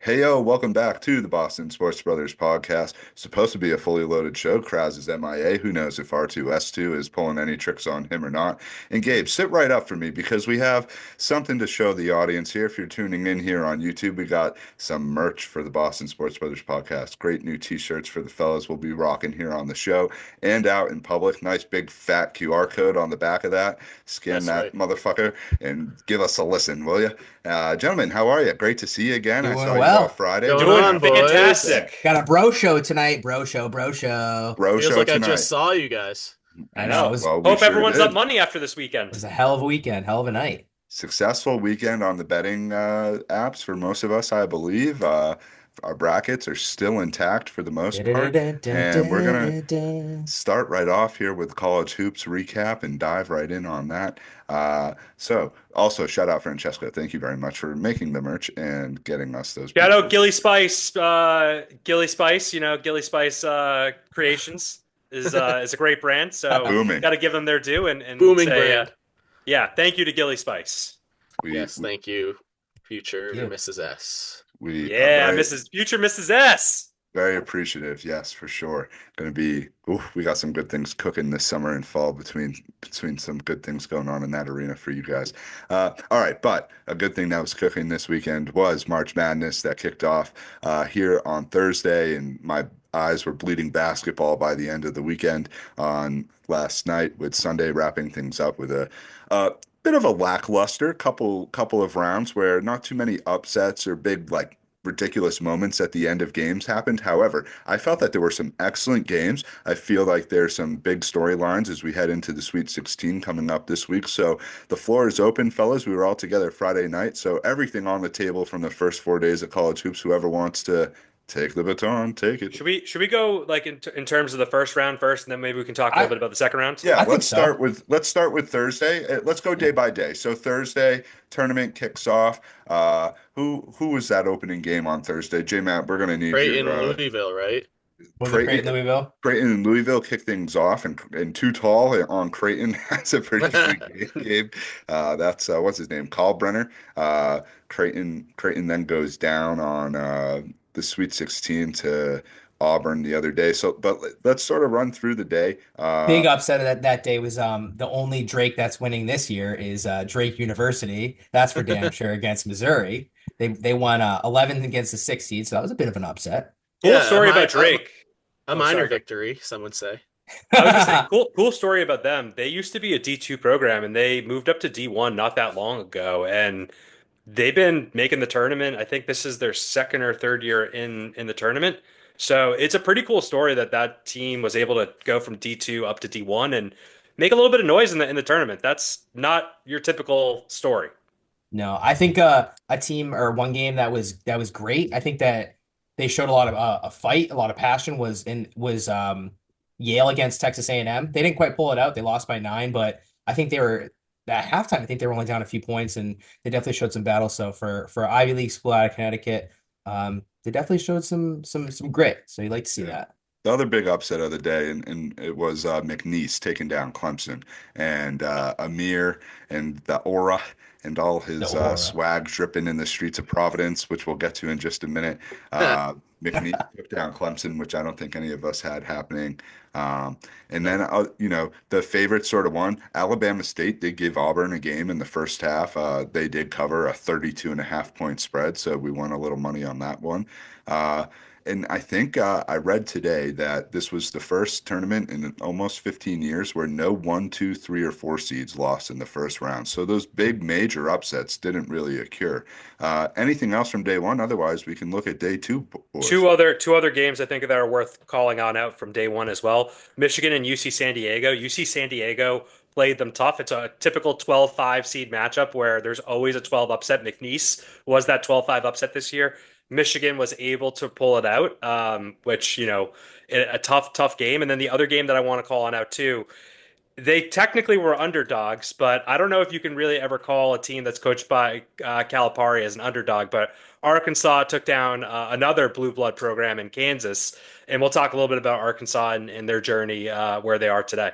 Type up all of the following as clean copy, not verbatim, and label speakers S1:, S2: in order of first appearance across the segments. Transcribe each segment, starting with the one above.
S1: Hey yo, welcome back to the Boston Sports Brothers podcast. Supposed to be a fully loaded show. Kraz is MIA. Who knows if R2S2 is pulling any tricks on him or not. And Gabe, sit right up for me because we have something to show the audience here. If you're tuning in here on YouTube, we got some merch for the Boston Sports Brothers podcast. Great new t-shirts for the fellas we'll be rocking here on the show and out in public. Nice big fat QR code on the back of that. Scan
S2: That's
S1: that
S2: right.
S1: motherfucker and give us a listen, will you? Gentlemen, how are you? Great to see you again. I
S3: Doing
S1: saw you
S3: well.
S1: Friday.
S2: Going
S1: What do you
S2: on,
S1: got for us Thursday?
S2: boys?
S4: Fantastic.
S3: Got a bro show tonight. Bro show, bro show.
S1: Bro
S2: Feels
S1: show
S2: like I
S1: tonight.
S2: just saw you guys.
S3: I
S4: I
S3: know. It
S4: know.
S3: was,
S1: Well, we
S4: Hope
S1: sure
S4: everyone's up
S1: did.
S4: money after this
S3: it
S4: weekend.
S3: was a hell of a weekend, hell of a night.
S1: Successful weekend on the betting apps for most of us, I believe. Our brackets are still intact for the most part, and we're gonna
S3: Da-da-da-da-da-da.
S1: start right off here with college hoops recap and dive right in on that. So also shout out Francesca. Thank you very much for making the merch and getting us those
S4: Shout out
S1: beautiful.
S4: Gilly Spice, Gilly Spice. Gilly Spice Creations is a great brand. So
S1: Booming.
S4: got to give them their due and
S2: Booming
S4: say,
S2: brand.
S4: yeah, thank you to Gilly Spice.
S1: We
S2: Yes,
S1: we
S2: thank you, future
S3: You.
S2: Mrs. S.
S1: we are
S4: Yeah,
S1: very
S4: Mrs. Future Mrs. S.
S1: very appreciative, yes, for sure. Going to be, ooh, we got some good things cooking this summer and fall between some good things going on in that arena for you guys. All right, but a good thing that was cooking this weekend was March Madness that kicked off here on Thursday, and my eyes were bleeding basketball by the end of the weekend on last night, with Sunday wrapping things up with a bit of a lackluster couple of rounds where not too many upsets or big like ridiculous moments at the end of games happened. However, I felt that there were some excellent games. I feel like there's some big storylines as we head into the Sweet 16 coming up this week. So the floor is open, fellas. We were all together Friday night. So everything on the table from the first 4 days of college hoops. Whoever wants to take the baton, take it.
S4: Should we go like in terms of the first round first, and then maybe we can talk a little
S3: I
S4: bit about the second round?
S1: Yeah,
S3: I think so.
S1: let's start with Thursday. Let's go day
S3: Yeah.
S1: by day. So Thursday tournament kicks off. Who was that opening game on Thursday? J Matt, we're gonna need your
S2: Creighton, Louisville, right?
S3: Was it Creighton
S1: Creighton,
S3: Louisville?
S1: Creighton and Louisville kick things off, and Too Tall on Creighton has a pretty good game. That's what's his name, Brenner. Creighton then goes down on the Sweet 16 to Auburn the other day. So, but let's sort of run through the day.
S3: Big upset of that day was the only Drake that's winning this year is Drake University. That's for damn sure against Missouri. They won 11 against the 6 seed, so that was a bit of an upset.
S4: Cool
S2: Yeah,
S4: story about Drake.
S2: a
S4: Oh,
S2: minor
S4: sorry.
S2: victory, some would say.
S4: I was gonna say, cool story about them. They used to be a D2 program and they moved up to D1 not that long ago, and they've been making the tournament. I think this is their second or third year in the tournament. So it's a pretty cool story that that team was able to go from D2 up to D1 and make a little bit of noise in the tournament. That's not your typical story.
S3: No, I think a team or one game that was great. I think that they showed a lot of a fight, a lot of passion was Yale against Texas A&M. They didn't quite pull it out. They lost by 9, but I think they were at halftime. I think they were only down a few points, and they definitely showed some battle. So for Ivy League school out of Connecticut, they definitely showed some grit. So you like to see
S1: Yeah.
S3: that.
S1: The other big upset of the day, and it was McNeese taking down Clemson, and Amir and the aura and all
S3: The
S1: his
S3: aura.
S1: swag dripping in the streets of Providence, which we'll get to in just a minute. McNeese took down Clemson, which I don't think any of us had happening. Um, and
S2: No.
S1: then, the favorite sort of one, Alabama State did give Auburn a game in the first half. They did cover a 32.5 point spread, so we won a little money on that one. Uh, and I think I read today that this was the first tournament in almost 15 years where no one, two, three, or four seeds lost in the first round. So those big major upsets didn't really occur. Anything else from day one? Otherwise, we can look at day two, boys.
S4: Two other games I think that are worth calling on out from day one as well. Michigan and UC San Diego. UC San Diego played them tough. It's a typical 12-5 seed matchup where there's always a 12 upset. McNeese was that 12-5 upset this year. Michigan was able to pull it out, which, a tough game. And then the other game that I want to call on out too, they technically were underdogs, but I don't know if you can really ever call a team that's coached by Calipari as an underdog. But Arkansas took down another blue blood program in Kansas, and we'll talk a little bit about Arkansas and their journey where they are today.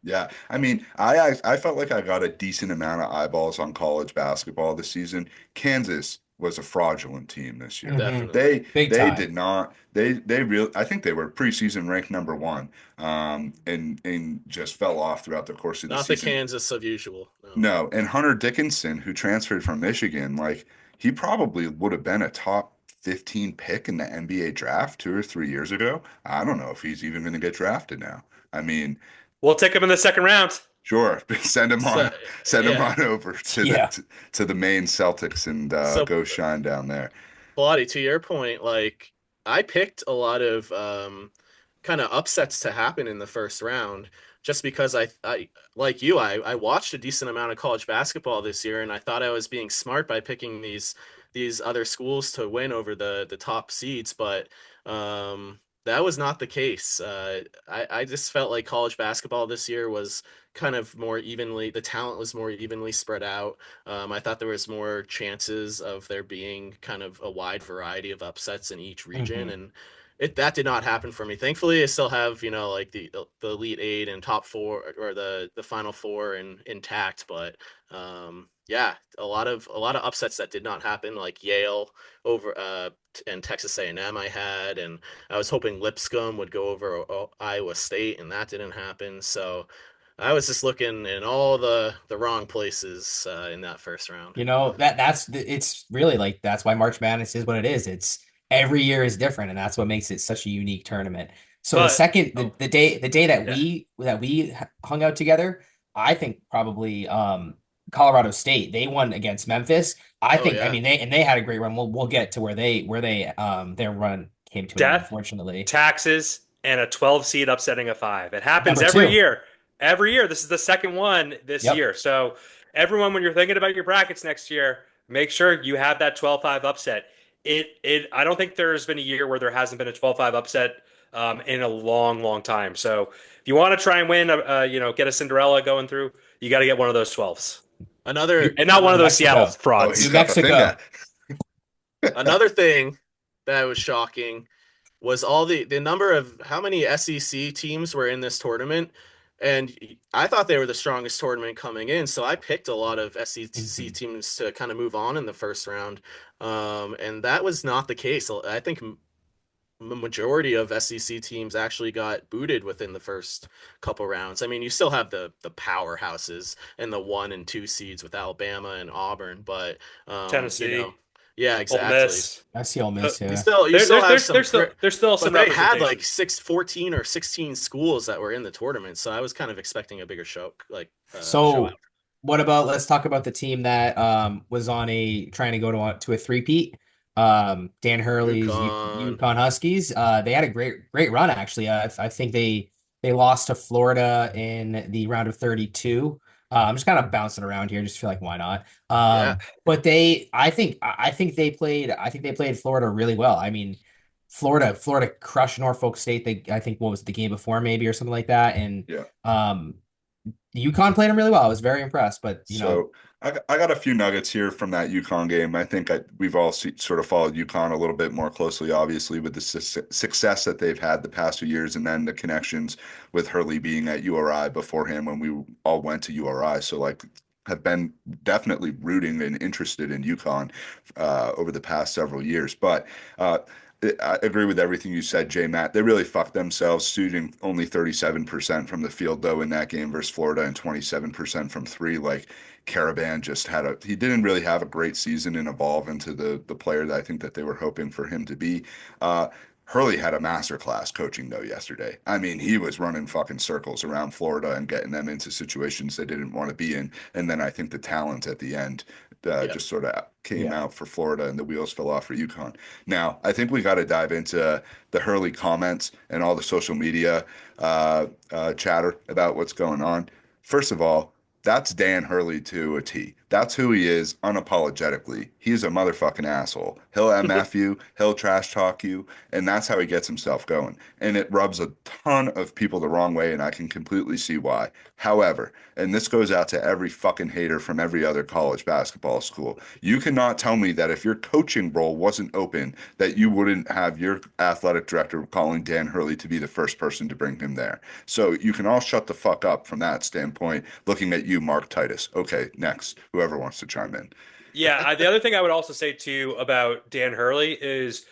S1: Yeah, I mean, I felt like I got a decent amount of eyeballs on college basketball this season. Kansas was a fraudulent team this year.
S3: Mhm.
S2: Definitely.
S3: Big
S1: They
S3: time.
S1: did not. They really. I think they were preseason ranked number one. And just fell off throughout the course of the
S2: Not the
S1: season.
S2: Kansas of usual. No.
S1: No, and Hunter Dickinson, who transferred from Michigan, like he probably would have been a top 15 pick in the NBA draft 2 or 3 years ago. I don't know if he's even going to get drafted now. I mean,
S4: We'll take him in the second round.
S1: sure,
S2: So
S1: send him
S2: yeah.
S1: on over to
S3: Yeah.
S1: the main Celtics and
S2: So
S1: go shine down there.
S2: Bloody, to your point, like I picked a lot of kind of upsets to happen in the first round just because I like you, I watched a decent amount of college basketball this year and I thought I was being smart by picking these other schools to win over the top seeds, but that was not the case. I just felt like college basketball this year was kind of more evenly, the talent was more evenly spread out. I thought there was more chances of there being kind of a wide variety of upsets in each region,
S3: Mhm.
S2: and it that did not happen for me. Thankfully, I still have like the Elite Eight and top four or the Final Four intact, but yeah, a lot of upsets that did not happen, like Yale over and Texas A&M I had, and I was hoping Lipscomb would go over Iowa State, and that didn't happen. So I was just looking in all the wrong places in that first round.
S3: It's really like that's why March Madness is what it is. It's every year is different, and that's what makes it such a unique tournament. So the
S4: But
S3: second the day that
S4: yeah,
S3: we hung out together, I think probably Colorado State, they won against Memphis.
S2: Oh
S3: I
S2: yeah.
S3: mean they had a great run. We'll get to where they their run came to an end,
S4: death,
S3: unfortunately.
S4: taxes, and a 12 seed upsetting a 5. It happens
S3: Number
S4: every
S3: two.
S4: year. Every year. This is the second one this
S3: Yep.
S4: year. So, everyone, when you're thinking about your brackets next year, make sure you have that 12-5 upset. I don't think there's been a year where there hasn't been a 12-5 upset in a long, long time. So, if you want to try and win, get a Cinderella going through, you got to get one of those 12s.
S2: Another
S4: And not one
S3: New
S4: of those Seattle
S3: Mexico.
S1: Oh,
S3: New
S1: he's
S4: frauds.
S1: got the
S3: Mexico.
S1: finger.
S2: another thing that was shocking was all the number of how many SEC teams were in this tournament. And I thought they were the strongest tournament coming in, so I picked a lot of SEC
S3: Mhm.
S2: teams to kind of move on in the first round, and that was not the case. I think the majority of SEC teams actually got booted within the first couple rounds. I mean, you still have the powerhouses and the 1 and 2 seeds with Alabama and Auburn, but
S4: Tennessee,
S2: yeah,
S4: Ole
S2: exactly.
S4: Miss.
S3: I see Ole Miss,
S2: You
S3: yeah.
S2: still you
S4: There,
S2: still
S4: there's
S2: have
S4: there's
S2: some
S4: there's still
S2: grit,
S4: there's still
S2: but
S4: some
S2: they had like
S4: representation.
S2: 14 or 16 schools that were in the tournament, so I was kind of expecting a bigger show out.
S3: So what about let's talk about the team that was on a trying to go to a three-peat. Dan Hurley's
S2: UConn.
S3: UConn Huskies. They had a great run actually. I think they lost to Florida in the round of 32. I'm just kind of bouncing around here, just feel like why not?
S2: Yeah.
S3: But I think they played Florida really well. I mean, Florida crushed Norfolk State. I think what was it, the game before maybe or something like that, and
S1: Yeah.
S3: um UConn played him really well. I was very impressed, but
S1: So I got a few nuggets here from that UConn game. I think we've all sort of followed UConn a little bit more closely, obviously, with the success that they've had the past few years, and then the connections with Hurley being at URI beforehand when we all went to URI. So like have been definitely rooting and interested in UConn over the past several years. But uh, I agree with everything you said, Jay Matt. They really fucked themselves, shooting only 37% from the field, though, in that game versus Florida and 27% from three. Like, Caravan just he didn't really have a great season and evolve into the player that I think that they were hoping for him to be. Uh, Hurley had a masterclass coaching though yesterday. I mean, he was running fucking circles around Florida and getting them into situations they didn't want to be in. And then I think the talent at the end
S2: Yeah.
S1: just sort of came
S3: yeah.
S1: out for Florida and the wheels fell off for UConn. Now, I think we got to dive into the Hurley comments and all the social media chatter about what's going on. First of all, that's Dan Hurley to a T. That's who he is unapologetically. He's a motherfucking asshole. He'll MF you, he'll trash talk you, and that's how he gets himself going. And it rubs a ton of people the wrong way, and I can completely see why. However, and this goes out to every fucking hater from every other college basketball school, you cannot tell me that if your coaching role wasn't open, that you wouldn't have your athletic director calling Dan Hurley to be the first person to bring him there. So you can all shut the fuck up from that standpoint, looking at you, Mark Titus. Okay, next. Whoever wants to chime in.
S4: Yeah, the other thing I would also say too about Dan Hurley is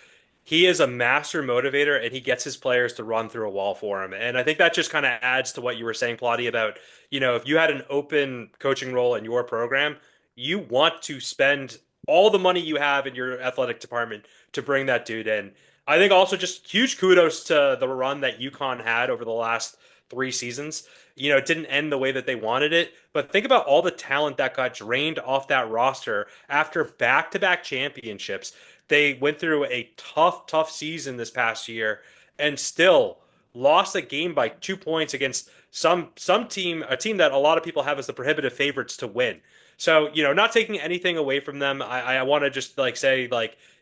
S4: he is a master motivator and he gets his players to run through a wall for him. And I think that just kind of adds to what you were saying, Plotty, about, if you had an open coaching role in your program, you want to spend all the money you have in your athletic department to bring that dude in. I think also just huge kudos to the run that UConn had over the last 3 seasons. It didn't end the way that they wanted it, but think about all the talent that got drained off that roster after back-to-back championships. They went through a tough, tough season this past year and still lost a game by 2 points against some team, a team that a lot of people have as the prohibitive favorites to win. So, not taking anything away from them, I want to just say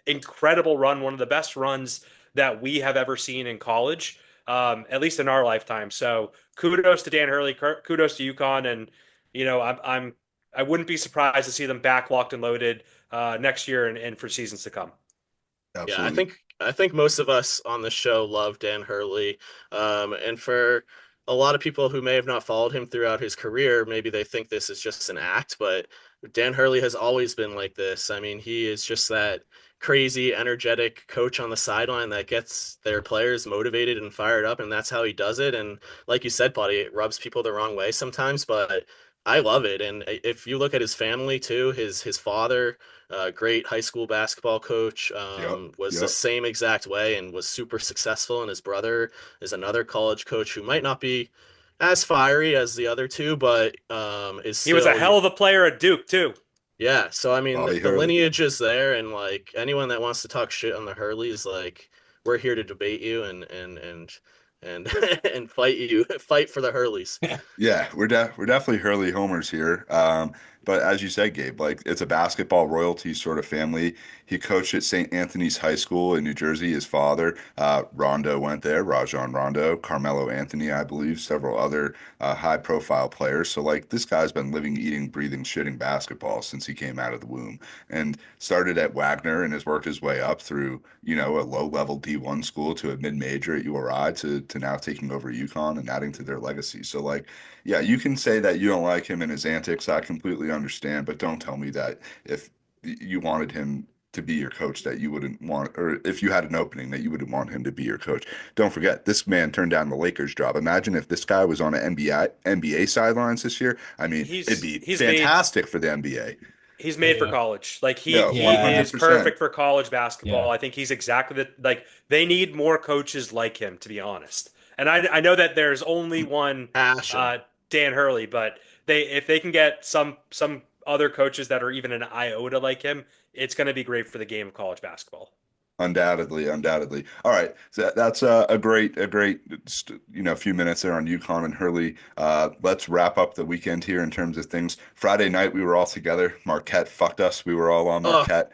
S4: incredible run, one of the best runs that we have ever seen in college, at least in our lifetime. So kudos to Dan Hurley, kudos to UConn, and I wouldn't be surprised to see them back locked and loaded next year and for seasons to come.
S2: Yeah, I
S1: Absolutely.
S2: think I think most of us on the show love Dan Hurley. And for a lot of people who may have not followed him throughout his career, maybe they think this is just an act, but Dan Hurley has always been like this. I mean, he is just that crazy, energetic coach on the sideline that gets their players motivated and fired up, and that's how he does it. And like you said, Buddy, it rubs people the wrong way sometimes, but I love it. And if you look at his family too, his father, great high school basketball coach,
S1: Yep.
S2: was the
S1: Yep.
S2: same exact way and was super successful. And his brother is another college coach who might not be as fiery as the other two, but is
S4: He was a
S2: still,
S4: hell of a player at Duke too.
S2: yeah. So I mean,
S1: Bobby
S2: the
S1: Hurley.
S2: lineage is there, and like anyone that wants to talk shit on the Hurleys, like we're here to debate you and and fight for the Hurleys.
S1: Yeah, we're definitely Hurley homers here. But as you said, Gabe, like it's a basketball royalty sort of family. He coached at St. Anthony's High School in New Jersey. His father, Rondo, went there. Rajon Rondo, Carmelo Anthony, I believe, several other high-profile players. So like this guy's been living, eating, breathing, shitting basketball since he came out of the womb, and started at Wagner and has worked his way up through, a low-level D1 school to a mid-major at URI to now taking over UConn and adding to their legacy. So like, yeah, you can say that you don't like him and his antics. I completely understand, but don't tell me that if you wanted him to be your coach that you wouldn't want, or if you had an opening that you wouldn't want him to be your coach. Don't forget, this man turned down the Lakers job. Imagine if this guy was on an NBA sidelines this year. I mean, it'd
S4: He's
S1: be
S4: he's made
S1: fantastic for the NBA.
S4: he's made for
S3: Yeah.
S4: college. Like he
S1: Yeah,
S4: he
S3: Yeah.
S4: is
S1: 100%.
S4: perfect for college basketball.
S3: Yeah.
S4: I think he's exactly they need more coaches like him, to be honest. And I know that there's only one
S2: Passion.
S4: Dan Hurley, but if they can get some other coaches that are even an iota like him, it's going to be great for the game of college basketball.
S1: Undoubtedly, undoubtedly. All right, so that's a great, few minutes there on UConn and Hurley. Let's wrap up the weekend here in terms of things. Friday night we were all together. Marquette fucked us. We were all on
S2: Oh,
S1: Marquette.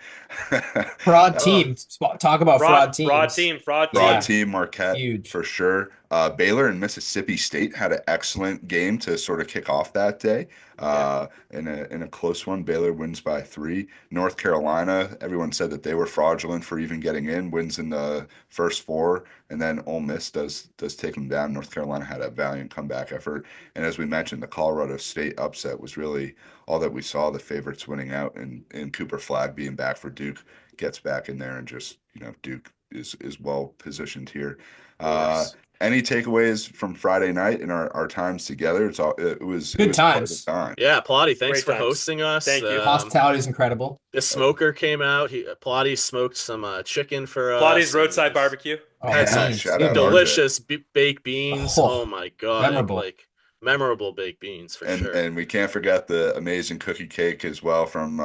S3: Fraud
S2: oh,
S3: team. Talk about fraud teams.
S4: Fraud
S1: Broad
S3: Yeah.
S4: team.
S1: team, Marquette
S3: Huge.
S1: for sure. Baylor and Mississippi State had an excellent game to sort of kick off that day.
S4: Yeah.
S1: In a close one, Baylor wins by 3. North Carolina, everyone said that they were fraudulent for even getting in, wins in the first 4, and then Ole Miss does take them down. North Carolina had a valiant comeback effort, and as we mentioned, the Colorado State upset was really all that we saw. The favorites winning out, and Cooper Flag being back for Duke gets back in there, and just Duke is well positioned here.
S2: of
S1: Uh,
S2: course.
S1: any takeaways from Friday night in our times together? It
S3: Good
S1: was quite a
S3: times.
S1: time.
S2: Yeah, Plotty, thanks
S4: Great
S2: for
S4: times.
S2: hosting us.
S4: Thank you.
S3: Hospitality is incredible.
S2: The smoker came out. Plotty smoked some chicken for
S4: Plotty's
S2: us, and
S4: roadside barbecue.
S3: Oh,
S2: had some
S1: Yeah,
S3: beans.
S1: shout
S3: Good
S1: out
S3: beans.
S1: RJ.
S2: delicious baked beans.
S3: Oh,
S2: Oh my God,
S3: memorable.
S2: like memorable baked beans for
S1: And
S2: sure.
S1: and we can't forget the amazing cookie cake as well from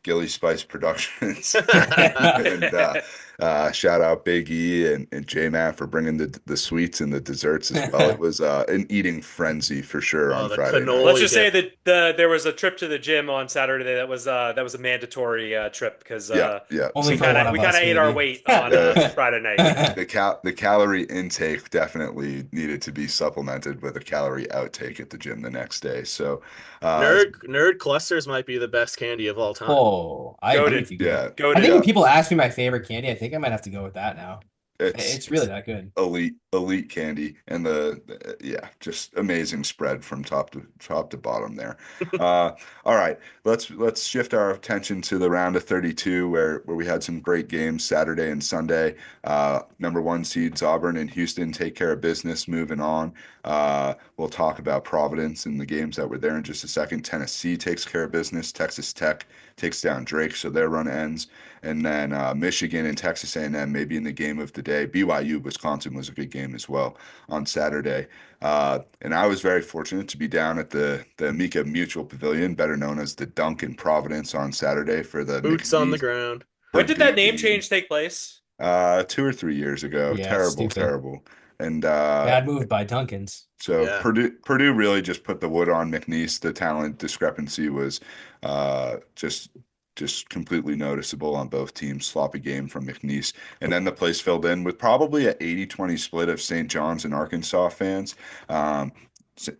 S1: Gilly Spice Productions. And shout out Big E and J Man for bringing the sweets and the desserts as well. It was an eating frenzy for sure
S2: Oh,
S1: on
S2: the
S1: Friday night.
S2: cannoli
S4: Let's just say
S2: dip.
S4: that there was a trip to the gym on Saturday that was a mandatory trip because
S1: Yeah, yeah.
S3: Only
S4: we
S3: for
S4: kind
S3: one
S4: of
S3: of
S4: we kind
S3: us,
S4: of ate our
S3: maybe.
S4: weight on Friday night.
S1: The calorie intake definitely needed to be supplemented with a calorie outtake at the gym the next day. So,
S2: Nerd clusters might be the best candy of all time.
S3: Oh, I agree
S4: Goated,
S3: with you, Gabe.
S1: yeah,
S3: I
S4: goated.
S3: think when
S1: yeah.
S3: people ask me my favorite candy, I think I might have to go with that now. It's really that good.
S1: elite candy, and yeah, just amazing spread from top to bottom there. All right, let's shift our attention to the round of 32 where we had some great games Saturday and Sunday. Number one seeds Auburn and Houston take care of business, moving on. We'll talk about Providence and the games that were there in just a second. Tennessee takes care of business. Texas Tech takes down Drake, so their run ends. And then Michigan and Texas A&M maybe in the game of the day. BYU Wisconsin was a good game as well on Saturday. And I was very fortunate to be down at the Amica Mutual Pavilion, better known as the Dunk in Providence, on Saturday for the
S2: Boots on the
S1: McNeese
S2: ground.
S4: When did that name
S1: Beat.
S4: change take place?
S1: 2 or 3 years ago.
S3: Yeah, it's
S1: Terrible,
S3: stupid.
S1: terrible. And
S3: Bad move by Duncan's.
S1: so
S2: Yeah.
S1: Purdue really just put the wood on McNeese. The talent discrepancy was just completely noticeable on both teams. Sloppy game from McNeese. And then the place filled in with probably an 80-20 split of St. John's and Arkansas fans.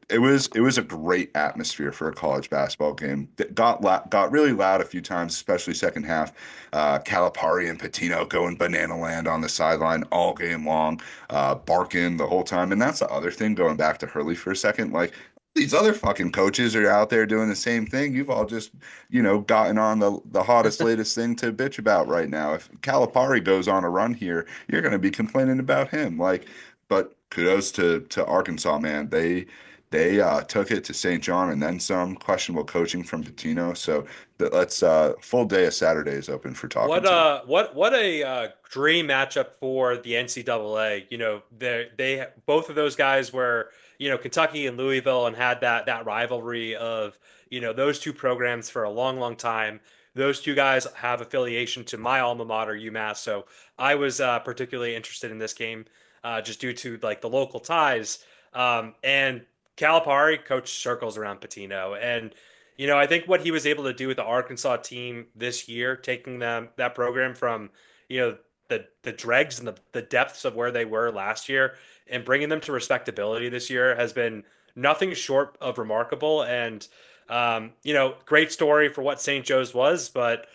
S1: It was a great atmosphere for a college basketball game. It got really loud a few times, especially second half. Calipari and Patino going banana land on the sideline all game long, barking the whole time. And that's the other thing, going back to Hurley for a second. Like, these other fucking coaches are out there doing the same thing. You've all just, gotten on the hottest, latest thing to bitch about right now. If Calipari goes on a run here, you're going to be complaining about him. Like, but kudos to Arkansas, man. They took it to St. John and then some. Questionable coaching from Patino. So let's full day of Saturday is open for talking.
S4: What a dream matchup for the NCAA. They both of those guys were, Kentucky and Louisville, and had that rivalry of, those two programs for a long time. Those two guys have affiliation to my alma mater, UMass. So I was particularly interested in this game, just due to like the local ties. And Calipari coached circles around Patino, and I think what he was able to do with the Arkansas team this year, taking that program from the dregs and the depths of where they were last year, and bringing them to respectability this year, has been nothing short of remarkable. And great story for what St. Joe's was, but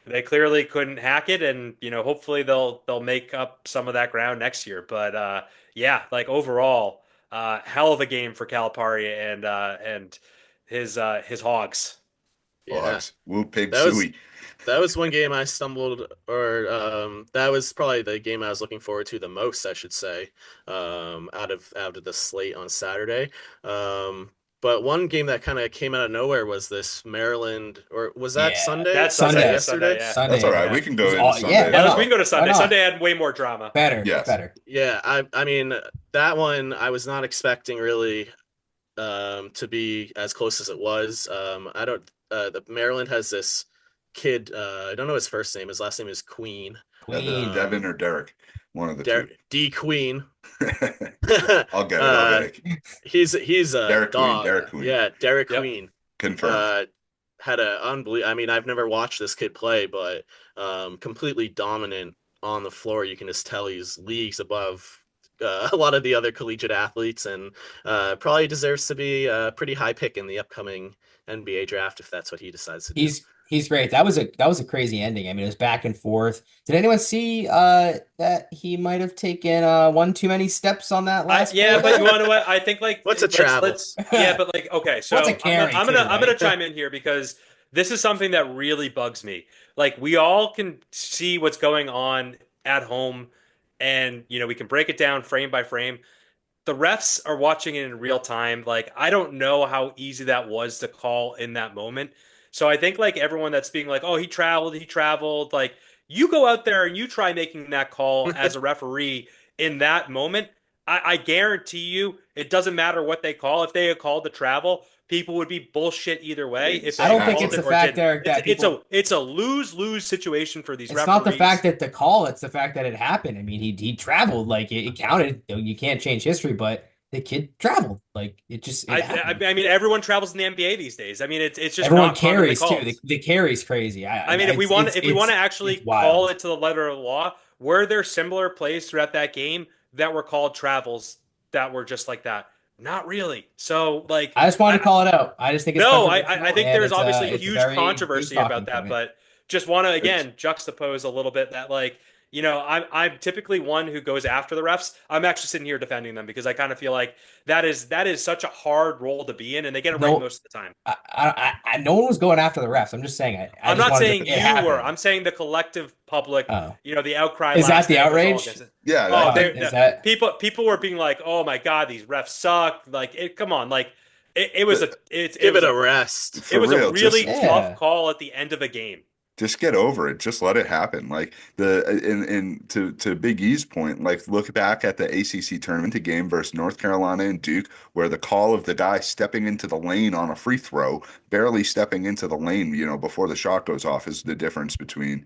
S4: they clearly couldn't hack it, and hopefully they'll make up some of that ground next year. But yeah, like overall, hell of a game for Calipari and his Hogs.
S2: Yeah.
S1: Hogs. Woo pig
S2: That was
S1: suey.
S2: that was one game I stumbled, or that was probably the game I was looking forward to the most, I should say, out of the slate on Saturday. But one game that kind of came out of nowhere was this Maryland, or was that
S3: Yeah,
S2: Sunday?
S4: That's
S2: Was that
S3: Sunday.
S2: yesterday?
S4: Yeah.
S3: Sunday.
S1: That's all right.
S3: Yeah.
S1: We can go
S3: It was
S1: into
S3: all-
S1: Sunday.
S3: yeah,
S4: Yeah,
S3: no,
S4: we can go to Sunday.
S3: why not?
S4: Sunday had way more drama.
S3: Better.
S1: Yes.
S3: Better.
S2: Yeah, I mean that one I was not expecting really to be as close as it was. I don't the Maryland has this kid, I don't know his first name. His last name is Queen.
S3: Queen.
S1: Devin or Derek, one of the two.
S2: D Queen.
S1: I'll get it.
S2: He's a
S1: Derek Queen,
S2: dog.
S1: Derek Queen.
S2: Yeah, Derek
S4: Yep.
S2: Queen.
S1: Confirmed.
S2: Had a unbelievable. I mean, I've never watched this kid play, but completely dominant on the floor. You can just tell he's leagues above a lot of the other collegiate athletes, and probably deserves to be a pretty high pick in the upcoming NBA draft if that's what he decides to do.
S3: He's great. That was a crazy ending. I mean, it was back and forth. Did anyone see that he might have taken one too many steps on that last
S4: Yeah,
S3: play?
S4: but you want to what? I think like
S2: What's a travel?
S4: yeah, but like okay, so
S3: What's a carry,
S4: I'm
S3: too,
S4: gonna
S3: right?
S4: chime in here because this is something that really bugs me. Like we all can see what's going on at home, and we can break it down frame by frame. The refs are watching it in real time. Like I don't know how easy that was to call in that moment. So I think like everyone that's being like, oh, he traveled, like you go out there and you try making that call as a referee in that moment. I guarantee you it doesn't matter what they call. If they had called the travel, people would be bullshit either way. If
S3: I don't think
S4: called
S3: it's
S4: it
S3: the
S4: or
S3: fact,
S4: didn't.
S3: Derek, that
S4: It's a lose-lose situation for these
S3: it's
S4: referees.
S3: not the fact that the call, it's the fact that it happened. I mean, he traveled, like it counted. You can't change history, but the kid traveled. Like it happened.
S4: I mean, everyone travels in the NBA these days. I mean, it's just
S3: Everyone
S4: not commonly
S3: carries too.
S4: called.
S3: The carry's crazy.
S4: I mean, if we want to actually
S3: it's wild.
S4: call it to the letter of the law, were there similar plays throughout that game that were called travels that were just like that? Not really. So, like,
S3: I just wanted to call it out. I just think it's
S4: no.
S3: controversial,
S4: I think
S3: and
S4: there's obviously
S3: it's a
S4: huge
S3: very
S4: controversy
S3: big
S4: about
S3: talking
S4: that,
S3: point.
S4: but just want to again juxtapose a little bit that like I'm typically one who goes after the refs. I'm actually sitting here defending them because I kind of feel like that is such a hard role to be in, and they get it right
S3: No,
S4: most of the time.
S3: no one was going after the refs. I'm just saying I
S4: I'm
S3: just
S4: not
S3: wanted
S4: saying
S3: it
S4: you were.
S3: happened.
S4: I'm saying the collective public.
S3: Oh,
S4: The outcry
S3: is that
S4: last
S3: the
S4: night was all
S3: outrage?
S4: against it.
S1: Yeah,
S4: Oh,
S1: I
S3: Oh,
S1: think
S3: is that
S4: people were being like, "Oh my God, these refs suck!" Like, come on, like it was
S1: that,
S4: a it
S2: Give
S4: was
S2: it a
S4: a
S2: rest.
S4: it
S1: for
S4: was a
S1: real,
S4: really tough
S3: yeah?
S4: call at the end of a game.
S1: just get over it. Just let it happen. Like in to Big E's point, like look back at the ACC tournament game versus North Carolina and Duke, where the call of the guy stepping into the lane on a free throw, barely stepping into the lane, before the shot goes off, is the difference between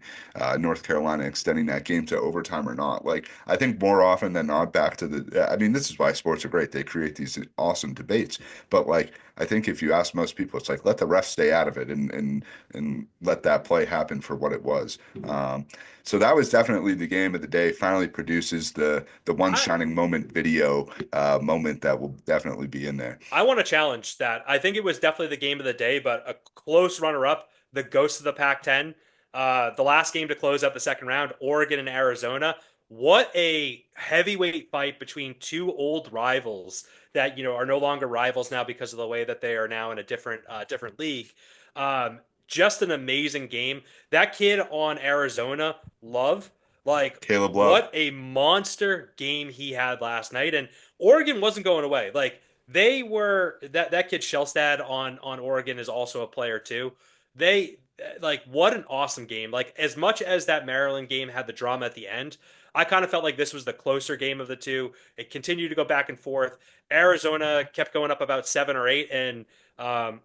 S1: North Carolina extending that game to overtime or not. Like I think more often than not, back to the. I mean, this is why sports are great. They create these awesome debates, but like I think if you ask most people, it's like let the refs stay out of it and let that play happen for what it was. So that was definitely the game of the day. Finally produces the one
S4: I
S1: shining moment video moment that will definitely be in there.
S4: I want to challenge that. I think it was definitely the game of the day, but a close runner-up, the ghost of the Pac-10, the last game to close out the second round, Oregon and Arizona. What a heavyweight fight between two old rivals that are no longer rivals now because of the way that they are now in a different league. Um, just an amazing game. That kid on Arizona, Love, like
S1: Caleb Love.
S4: what a monster game he had last night, and Oregon wasn't going away. Like they were that kid Shellstad on Oregon is also a player too. They like what an awesome game. Like as much as that Maryland game had the drama at the end, I kind of felt like this was the closer game of the two. It continued to go back and forth. Arizona kept going up about 7 or 8, and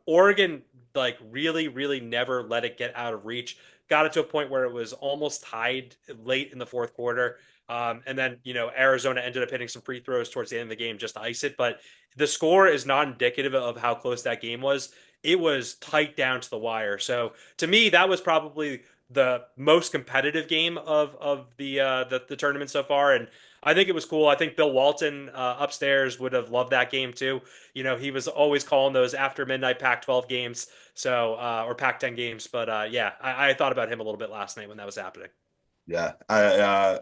S4: Oregon like really never let it get out of reach. Got it to a point where it was almost tied late in the fourth quarter. And then, Arizona ended up hitting some free throws towards the end of the game just to ice it. But the score is not indicative of how close that game was. It was tight down to the wire. So to me, that was probably the most competitive game of the tournament so far. And I think it was cool. I think Bill Walton upstairs would have loved that game too. He was always calling those after midnight Pac-12 games, so or Pac-10 games. But yeah, I thought about him a little bit last night when that was happening.
S1: Yeah, I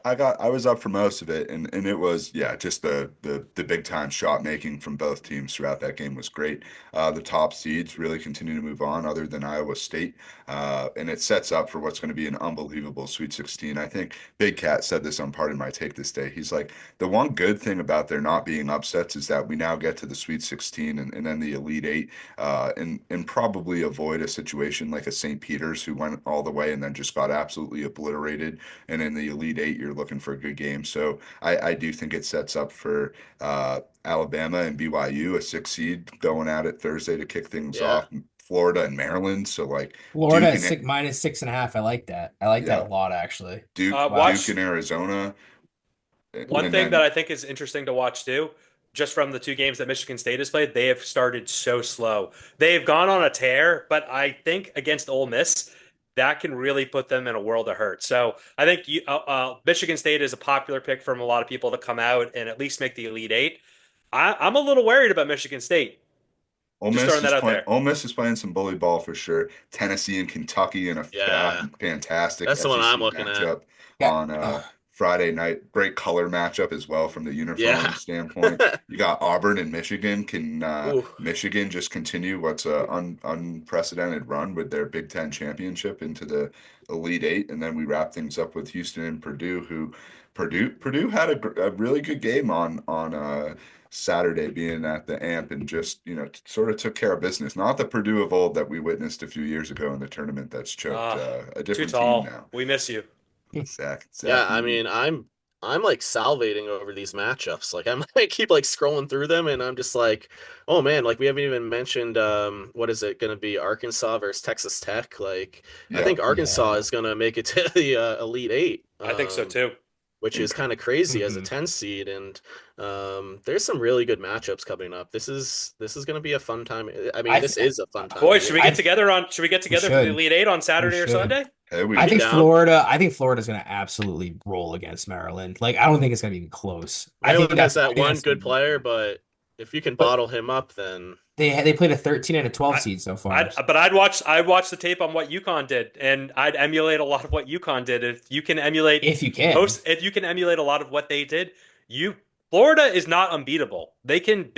S1: was up for most of it, and it was just the big time shot making from both teams throughout that game was great. The top seeds really continue to move on, other than Iowa State, and it sets up for what's going to be an unbelievable Sweet 16. I think Big Cat said this on Part of My Take this day. He's like, the one good thing about there not being upsets is that we now get to the Sweet 16 and then the Elite Eight, and probably avoid a situation like a St. Peter's who went all the way and then just got absolutely obliterated, and in the Elite Eight, you're looking for a good game. So I do think it sets up for Alabama and BYU, a 6 seed, going at it Thursday to kick things
S2: Yeah.
S1: off. Florida and Maryland. So like
S3: Florida
S1: Duke
S3: is
S1: and
S3: minus 6.5. I like that. I like that
S1: yeah,
S3: a lot, actually. Wow.
S1: Duke
S4: Watch
S1: and Arizona,
S4: One
S1: and
S4: thing that
S1: then
S4: I think is interesting to watch too, just from the two games that Michigan State has played, they have started so slow. They have gone on a tear, but I think against Ole Miss, that can really put them in a world of hurt. So I think Michigan State is a popular pick from a lot of people to come out and at least make the Elite Eight. I'm a little worried about Michigan State. Just throwing that out there.
S1: Ole Miss is playing some bully ball for sure. Tennessee and Kentucky in a
S2: Yeah.
S1: fantastic
S2: That's the one I'm
S1: SEC
S2: looking at.
S1: matchup
S3: Yeah.
S1: on Friday night. Great color matchup as well from the
S2: Yeah.
S1: uniform standpoint. You got Auburn and Michigan. Can
S2: Ooh.
S1: Michigan just continue what's a unprecedented run with their Big Ten championship into the Elite Eight, and then we wrap things up with Houston and Purdue, who Purdue had a really good game on Saturday, being at the AMP, and just sort of took care of business. Not the Purdue of old that we witnessed a few years ago in the tournament that's choked,
S4: Uh,
S1: a
S4: Too
S1: different team
S4: tall.
S1: now.
S4: We miss you.
S2: Yeah,
S1: Zach,
S2: I mean, I'm like salivating over these matchups. Like I keep like scrolling through them and I'm just like, oh man, like we haven't even mentioned what is it gonna be, Arkansas versus Texas Tech. Like I
S1: yeah,
S2: think Arkansas
S3: Yeah.
S2: is gonna make it to the Elite Eight.
S4: I think so too.
S2: Which is kind of crazy as a
S3: Mhm.
S2: 10 seed, and there's some really good matchups coming up. This is going to be a fun time. I mean,
S3: I
S2: this
S3: th
S2: is a fun time of
S4: Boys, should
S2: year.
S4: we get together on? Should we get
S3: we
S4: together for the
S3: should.
S4: Elite Eight on
S3: We
S4: Saturday or
S3: should.
S4: Sunday?
S1: hey, we
S2: I'd
S3: I
S2: be
S3: think
S2: down.
S3: Florida's gonna absolutely roll against Maryland. Like I don't think it's gonna be even close.
S2: Maryland has
S3: I
S2: that
S3: think
S2: one
S3: that's gonna
S2: good
S3: be
S2: player, but If you can
S3: But
S2: bottle him up, then
S3: they played a 13 and a 12
S4: I,
S3: seed so far.
S4: I'd watch the tape on what UConn did, and I'd emulate a lot of what UConn did. If you can emulate
S3: If you can.
S4: if you can emulate a lot of what they did, you Florida is not unbeatable. They can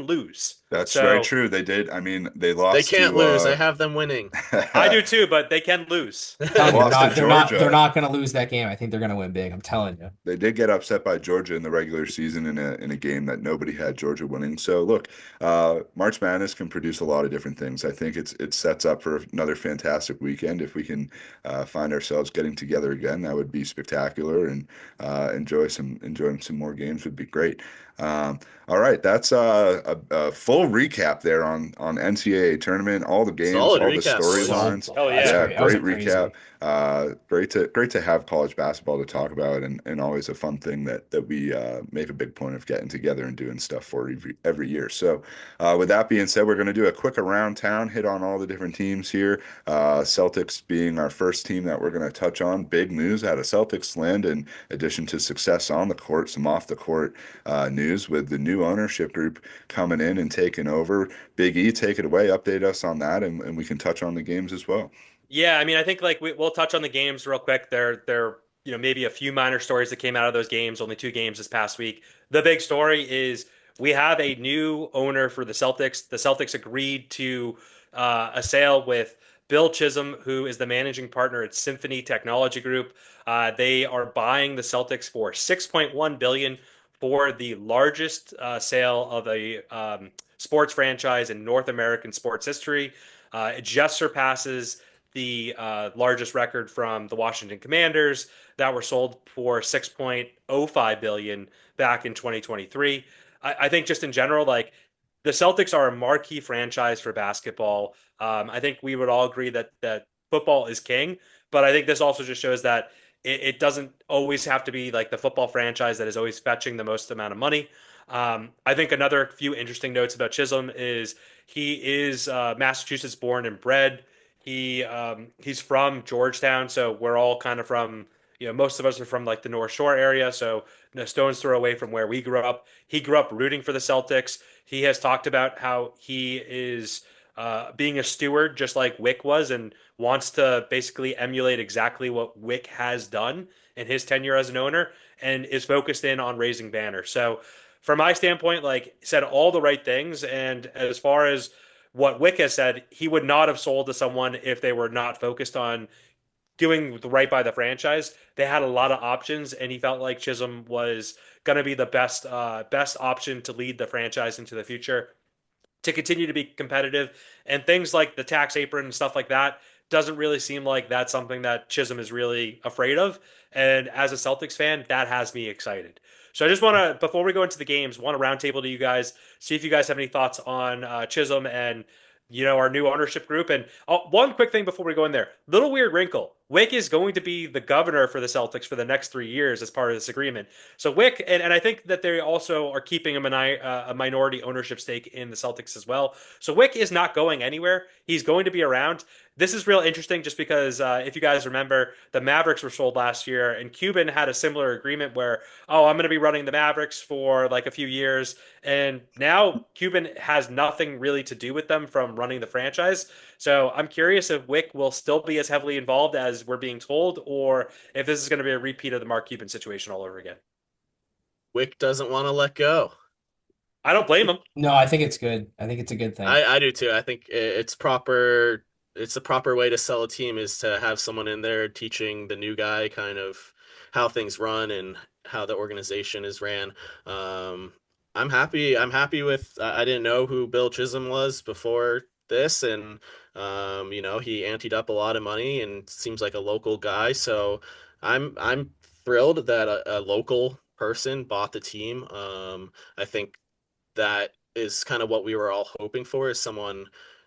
S4: lose.
S1: That's very
S4: So
S1: true. They did. I mean, they
S2: they
S1: lost
S2: can't
S1: to
S2: lose. I have them winning.
S4: I do too, but they can lose.
S3: I'm
S1: they
S3: telling you,
S1: lost to
S3: they're
S1: Georgia.
S3: not going to lose that game. I think they're going to win big. I'm telling you.
S1: They did get upset by Georgia in the regular season in a game that nobody had Georgia winning. So look, March Madness can produce a lot of different things. I think it sets up for another fantastic weekend. If we can find ourselves getting together again, that would be spectacular, and enjoying some more games would be great. All right, that's a full recap there on NCAA tournament, all the games,
S2: Solid
S1: all the
S2: recap, boys.
S1: storylines.
S4: Hell
S3: That's
S4: yeah.
S1: Yeah,
S3: great. That was
S1: great recap.
S3: crazy.
S1: Great to have college basketball to talk about, and always a fun thing that we make a big point of getting together and doing stuff for every year. So, with that being said, we're going to do a quick around town, hit on all the different teams here. Celtics being our first team that we're going to touch on. Big news out of Celtics land, in addition to success on the court, some off the court news with the new ownership group coming in and taking over. Big E, take it away, update us on that, and we can touch on the games as well.
S4: Yeah, I mean, I think like we'll touch on the games real quick. There, maybe a few minor stories that came out of those games. Only 2 games this past week. The big story is we have a new owner for the Celtics. The Celtics agreed to a sale with Bill Chisholm, who is the managing partner at Symphony Technology Group. They are buying the Celtics for 6.1 billion for the largest sale of a sports franchise in North American sports history. It just surpasses the largest record from the Washington Commanders that were sold for 6.05 billion back in 2023. I think just in general, like the Celtics are a marquee franchise for basketball. I think we would all agree that football is king, but I think this also just shows that it doesn't always have to be like the football franchise that is always fetching the most amount of money. I think another few interesting notes about Chisholm is he is Massachusetts born and bred. He's from Georgetown, so we're all kind of from, most of us are from like the North Shore area, so the stone's throw away from where we grew up. He grew up rooting for the Celtics. He has talked about how he is being a steward just like Wick was, and wants to basically emulate exactly what Wick has done in his tenure as an owner, and is focused in on raising banners. So from my standpoint, like said all the right things. And as far as what Wick has said, he would not have sold to someone if they were not focused on doing right by the franchise. They had a lot of options, and he felt like Chisholm was going to be the best option to lead the franchise into the future, to continue to be competitive. And things like the tax apron and stuff like that doesn't really seem like that's something that Chisholm is really afraid of. And as a Celtics fan, that has me excited. So I just want to, before we go into the games, want to roundtable to you guys, see if you guys have any thoughts on Chisholm and our new ownership group. And one quick thing before we go in there, little weird wrinkle. Wick is going to be the governor for the Celtics for the next 3 years as part of this agreement. So Wick, and I think that they also are keeping a minority ownership stake in the Celtics as well. So Wick is not going anywhere. He's going to be around. This is real interesting just because if you guys remember, the Mavericks were sold last year, and Cuban had a similar agreement where, oh, I'm going to be running the Mavericks for like a few years. And now Cuban has nothing really to do with them from running the franchise. So I'm curious if Wick will still be as heavily involved as we're being told, or if this is going to be a repeat of the Mark Cuban situation all over again.
S2: Wick doesn't want to let go.
S4: I don't blame him.
S3: No, I think it's good. I think it's a good thing.
S2: I do too. I think it's proper. It's a proper way to sell a team is to have someone in there teaching the new guy kind of how things run and how the organization is ran. I'm happy. I'm happy with. I didn't know who Bill Chisholm was before this, and he anteed up a lot of money and seems like a local guy. So I'm thrilled that a local person bought the team. I think that is kind of what we were all hoping for, is someone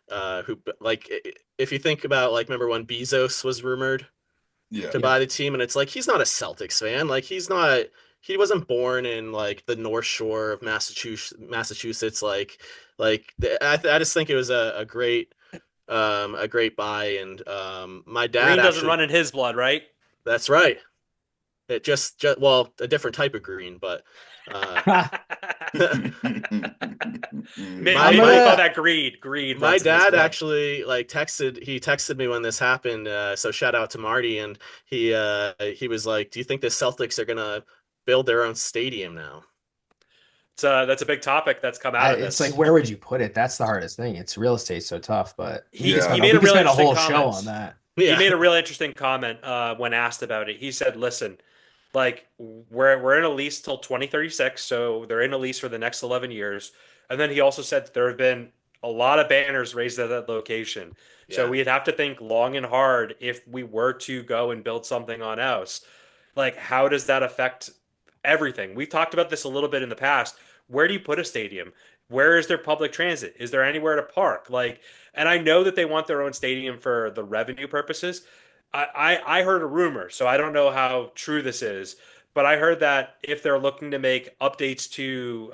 S2: who, like, if you think about, like, remember when Bezos was rumored
S1: Yeah.
S2: to
S3: Yeah.
S2: buy the team, and it's like he's not a Celtics fan. Like, he wasn't born in like the North Shore of Massachusetts. I just think it was a great buy. And my dad
S4: Green doesn't
S2: actually,
S4: run in his blood, right?
S2: that's right. It just well, a different type of green, but uh, my
S4: Maybe we
S2: my
S4: call
S3: gonna
S4: that greed. Greed
S2: my
S4: runs in his
S2: dad
S4: blood.
S2: actually like texted me when this happened. So shout out to Marty, and he was like, "Do you think the Celtics are gonna build their own stadium now?"
S4: That's a big topic that's come out of
S3: it's like,
S4: this.
S3: where would you put it? That's the hardest thing. It's real estate so tough, but we could
S4: He
S1: Yeah.
S3: spend
S4: made
S3: we
S4: a
S3: could
S4: really
S3: spend a
S4: interesting
S3: whole show on
S4: comment.
S3: that.
S4: He
S2: Yeah,
S4: made a really interesting comment when asked about it. He said, "Listen, like we're in a lease till 2036, so they're in a lease for the next 11 years." And then he also said that there have been a lot of banners raised at that location. So
S2: yeah,
S4: we'd have to think long and hard if we were to go and build something on us. Like, how does that affect everything? We've talked about this a little bit in the past. Where do you put a stadium? Where is there public transit? Is there anywhere to park? Like, and I know that they want their own stadium for the revenue purposes. I heard a rumor, so I don't know how true this is, but I heard that if they're looking to make updates to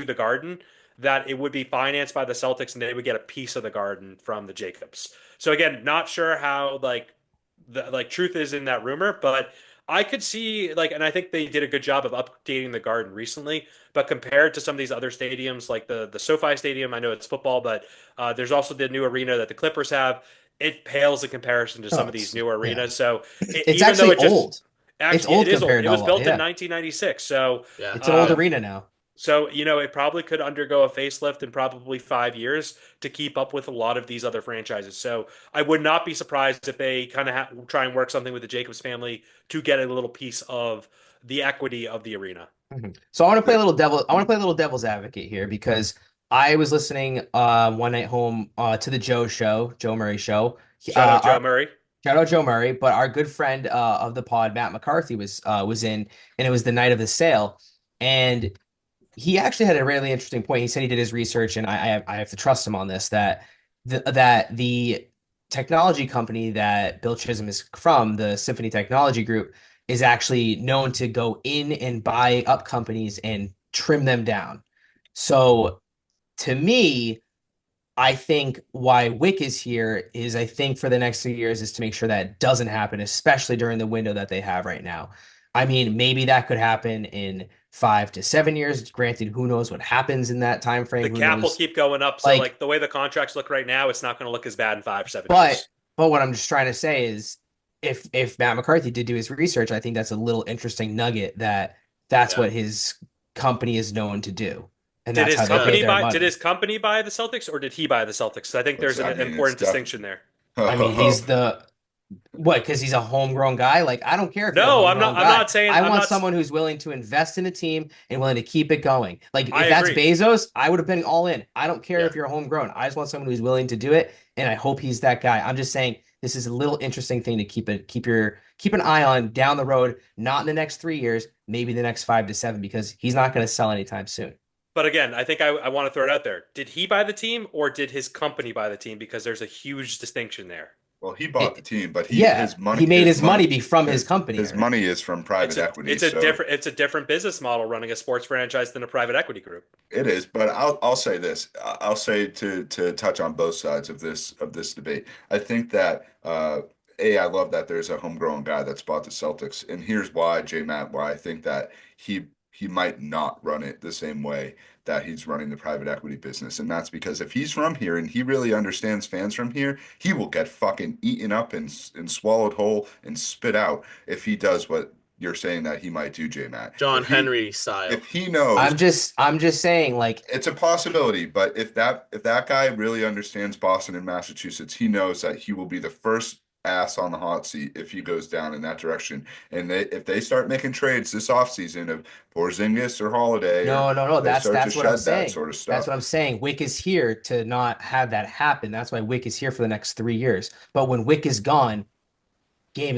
S4: the Garden, that it would be financed by the Celtics and they would get a piece of the Garden from the Jacobs. So again, not sure how like truth is in that rumor, but I could see like, and I think they did a good job of updating the Garden recently. But compared to some of these other stadiums, like the SoFi Stadium, I know it's football, but there's also the new arena that the Clippers have. It pales in comparison to some
S3: Oh,
S4: of these
S3: it's
S4: new
S3: yeah.
S4: arenas. So
S3: It's
S4: even though
S3: actually
S4: it just
S3: old. It's
S4: actually it
S3: old
S4: is old,
S3: compared
S4: it
S3: to
S4: was
S3: all.
S4: built in
S3: Yeah,
S4: 1996. So
S2: yeah.
S3: it's an old
S4: uh,
S3: arena now.
S4: so, it probably could undergo a facelift in probably 5 years to keep up with a lot of these other franchises. So, I would not be surprised if they kind of try and work something with the Jacobs family to get a little piece of the equity of the arena.
S3: Mhm. So I want to play a little devil's advocate here because I was listening one night home to the Joe Murray show.
S4: Shout out Joe
S3: Our
S4: Murray.
S3: shout out Joe Murray, but our good friend of the pod, Matt McCarthy, was in, and it was the night of the sale, and he actually had a really interesting point. He said he did his research, and I have to trust him on this, that the technology company that Bill Chisholm is from, the Symphony Technology Group, is actually known to go in and buy up companies and trim them down. So to me, I think why Wick is here is I think for the next 3 years is to make sure that doesn't happen, especially during the window that they have right now. I mean, maybe that could happen in 5 to 7 years. Granted, who knows what happens in that time
S4: The
S3: frame? Who
S4: cap will
S3: knows?
S4: keep going up. So,
S3: Like,
S4: like the way the contracts look right now, it's not going to look as bad in 5 or 7 years.
S3: but what I'm just trying to say is if Matt McCarthy did do his research, I think that's a little interesting nugget that's
S2: Yeah.
S3: what his company is known to do. And
S4: Did
S3: that's
S4: his
S3: how they
S2: Uh,
S3: pay
S4: company
S3: their
S4: buy? Did
S3: money.
S4: his company buy the Celtics, or did he buy the Celtics? I think there's an
S1: I mean, it's
S4: important
S1: definitely.
S4: distinction there.
S3: I mean, he's the what? Because he's a homegrown guy. Like, I don't care if you're a
S4: No, I'm not.
S3: homegrown
S4: I'm
S3: guy.
S4: not saying.
S3: I
S4: I'm
S3: want
S4: not.
S3: someone who's willing to invest in a team and willing to keep it going. Like,
S4: I
S3: if that's
S4: agree.
S3: Bezos, I would have been all in. I don't care
S2: yeah.
S3: if you're homegrown. I just want someone who's willing to do it, and I hope he's that guy. I'm just saying this is a little interesting thing to keep an eye on down the road. Not in the next 3 years, maybe the next 5 to 7, because he's not going to sell anytime soon.
S4: But again, I think I want to throw it out there. Did he buy the team, or did his company buy the team? Because there's a huge distinction there.
S1: Well, he bought the
S3: It,
S1: team, but
S3: yeah, he made his money be from his company,
S1: his
S3: Eric.
S1: money is from private equity. So
S4: It's a different business model running a sports franchise than a private equity group.
S1: it is, but I'll say this. I'll say to touch on both sides of this debate. I think that I love that there's a homegrown guy that's bought the Celtics, and here's why, J Matt, why I think that he might not run it the same way that he's running the private equity business, and that's because if he's from here and he really understands fans from here, he will get fucking eaten up and swallowed whole and spit out if he does what you're saying that he might do, J Matt.
S2: John Henry style.
S1: If he knows
S3: I'm just saying, like,
S1: it's a possibility, but if that guy really understands Boston and Massachusetts, he knows that he will be the first ass on the hot seat if he goes down in that direction. And if they start making trades this offseason of Porzingis or Holiday, or
S3: no.
S1: they
S3: That's
S1: start to
S3: that's what I'm
S1: shed that
S3: saying.
S1: sort of
S3: That's
S1: stuff.
S3: what I'm saying. Wick is here to not have that happen. That's why Wick is here for the next 3 years. But when Wick is gone, game